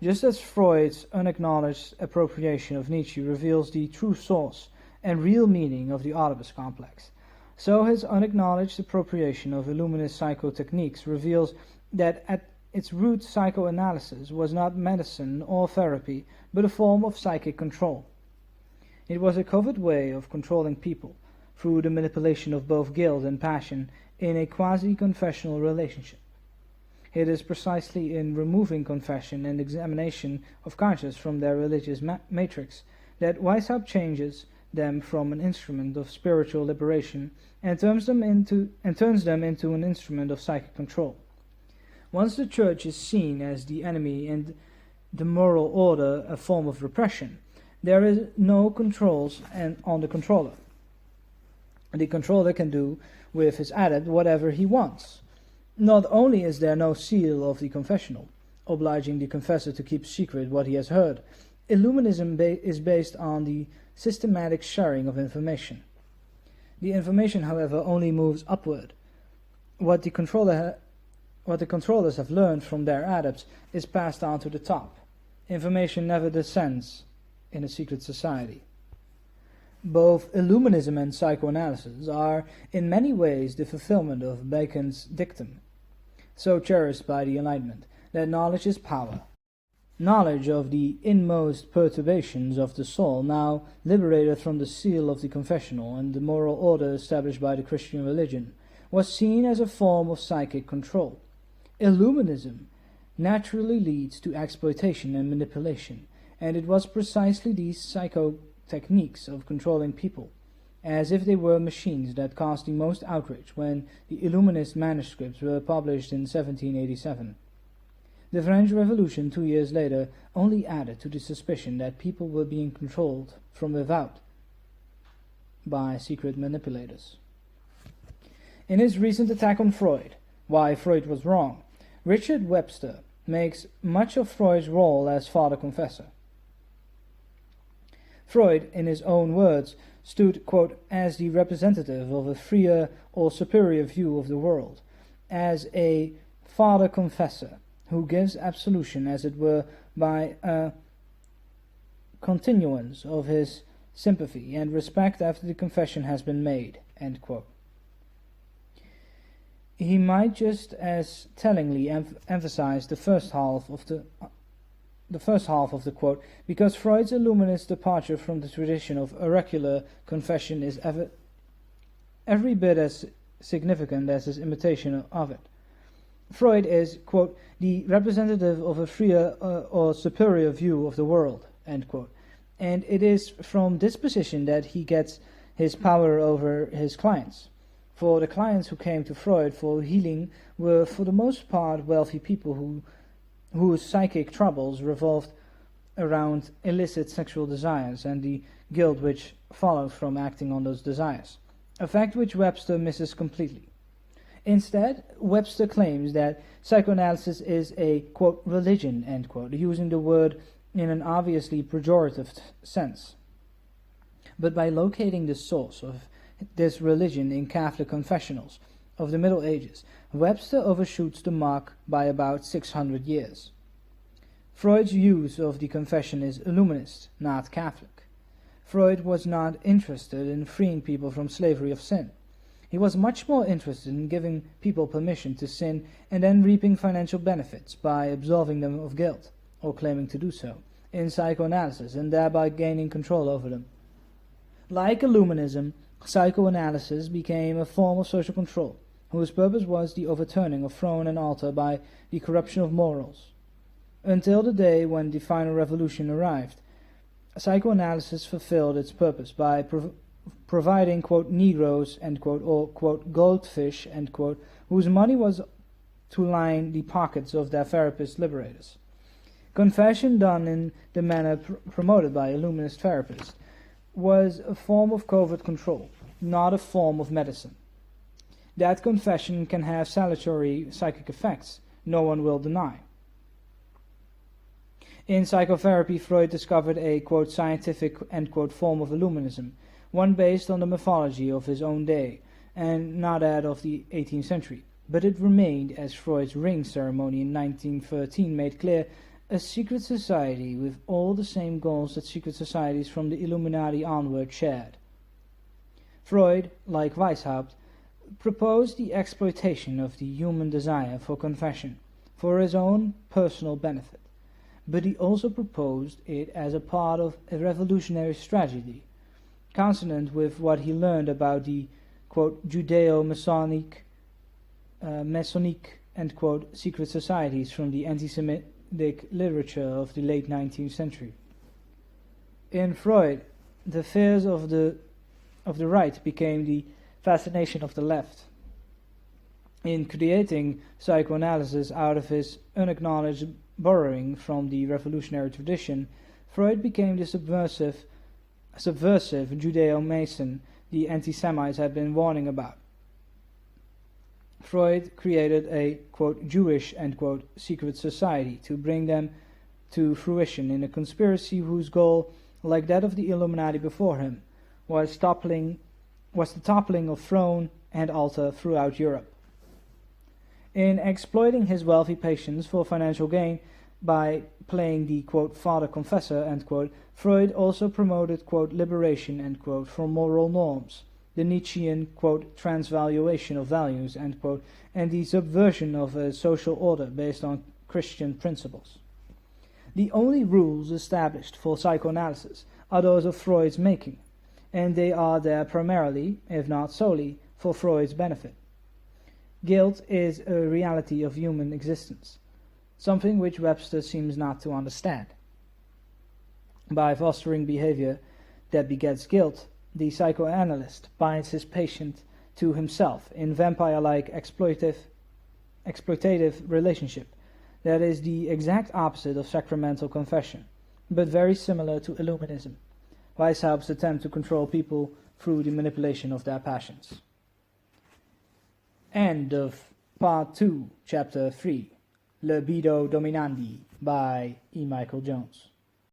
Just as Freud's unacknowledged appropriation of Nietzsche reveals the true source and real meaning of the Oedipus complex, so his unacknowledged appropriation of Illuminist psychotechniques reveals that at its root psychoanalysis was not medicine or therapy, but a form of psychic control. It was a covert way of controlling people through the manipulation of both guilt and passion in a quasi-confessional relationship. It is precisely in removing confession and examination of conscience from their religious matrix that Weishaupt changes them from an instrument of spiritual liberation and turns them into an instrument of psychic control. Once the church is seen as the enemy and the moral order a form of repression, there is no controls on the controller. The controller can do with his adept whatever he wants. Not only is there no seal of the confessional, obliging the confessor to keep secret what he has heard, Illuminism is based on the systematic sharing of information. The information, however, only moves upward. What the controllers have learned from their adepts is passed on to the top. Information never descends in a secret society. Both Illuminism and psychoanalysis are in many ways the fulfillment of Bacon's dictum, so cherished by the Enlightenment, that knowledge is power. Knowledge of the inmost perturbations of the soul, now liberated from the seal of the confessional and the moral order established by the Christian religion, was seen as a form of psychic control. Illuminism naturally leads to exploitation and manipulation, and it was precisely these psychotechniques of controlling people, as if they were machines, that caused the most outrage when the Illuminist manuscripts were published in 1787. The French Revolution 2 years later only added to the suspicion that people were being controlled from without by secret manipulators. In his recent attack on Freud, Why Freud Was Wrong, Richard Webster makes much of Freud's role as father confessor. Freud, in his own words, stood, quote, as the representative of a freer or superior view of the world, as a father confessor who gives absolution, as it were, by a continuance of his sympathy and respect after the confession has been made, end quote. He might just as tellingly emphasize the first half of the quote, because Freud's Illuminist departure from the tradition of auricular confession is every bit as significant as his imitation of it. Freud is, quote, the representative of a freer or superior view of the world, end quote, and it is from this position that he gets his power over his clients. For the clients who came to Freud for healing were for the most part wealthy people whose psychic troubles revolved around illicit sexual desires and the guilt which followed from acting on those desires, a fact which Webster misses completely. Instead, Webster claims that psychoanalysis is a, quote, religion, end quote, using the word in an obviously pejorative sense. But by locating the source of this religion in Catholic confessionals of the Middle Ages, Webster overshoots the mark by about 600 years. Freud's use of the confession is Illuminist, not Catholic. Freud was not interested in freeing people from slavery of sin. He was much more interested in giving people permission to sin and then reaping financial benefits by absolving them of guilt, or claiming to do so, in psychoanalysis, and thereby gaining control over them. Like Illuminism, psychoanalysis became a form of social control, whose purpose was the overturning of throne and altar by the corruption of morals. Until the day when the final revolution arrived, psychoanalysis fulfilled its purpose by providing, quote, Negroes, end quote, or, quote, goldfish, end quote, whose money was to line the pockets of their therapist liberators. Confession done in the manner promoted by Illuminist therapists was a form of covert control, not a form of medicine. That confession can have salutary psychic effects, no one will deny. In psychotherapy, Freud discovered a, quote, scientific, end quote, form of Illuminism, one based on the mythology of his own day, and not that of the 18th century. But it remained, as Freud's ring ceremony in 1913 made clear, a secret society with all the same goals that secret societies from the Illuminati onward shared. Freud, like Weishaupt, proposed the exploitation of the human desire for confession for his own personal benefit, but he also proposed it as a part of a revolutionary strategy, consonant with what he learned about the, quote, Judeo-Masonic, end quote, secret societies from the anti-Semitic literature of the late 19th century. In Freud, the fears of the right became the fascination of the left. In creating psychoanalysis out of his unacknowledged borrowing from the revolutionary tradition, Freud became the subversive Judeo-Mason the anti-Semites had been warning about. Freud created a, quote, Jewish, end quote, secret society to bring them to fruition in a conspiracy whose goal, like that of the Illuminati before him, was the toppling of throne and altar throughout Europe. In exploiting his wealthy patients for financial gain by playing the, quote, father confessor, end quote, Freud also promoted, quote, liberation, end quote, from moral norms, the Nietzschean, quote, transvaluation of values, end quote, and the subversion of a social order based on Christian principles. The only rules established for psychoanalysis are those of Freud's making, and they are there primarily, if not solely, for Freud's benefit. Guilt is a reality of human existence, something which Webster seems not to understand. By fostering behavior that begets guilt, the psychoanalyst binds his patient to himself in vampire-like exploitative relationship that is the exact opposite of sacramental confession, but very similar to Illuminism, Weishaupt's attempt to control people through the manipulation of their passions. End of Part 2, Chapter 3, Libido Dominandi by E. Michael Jones.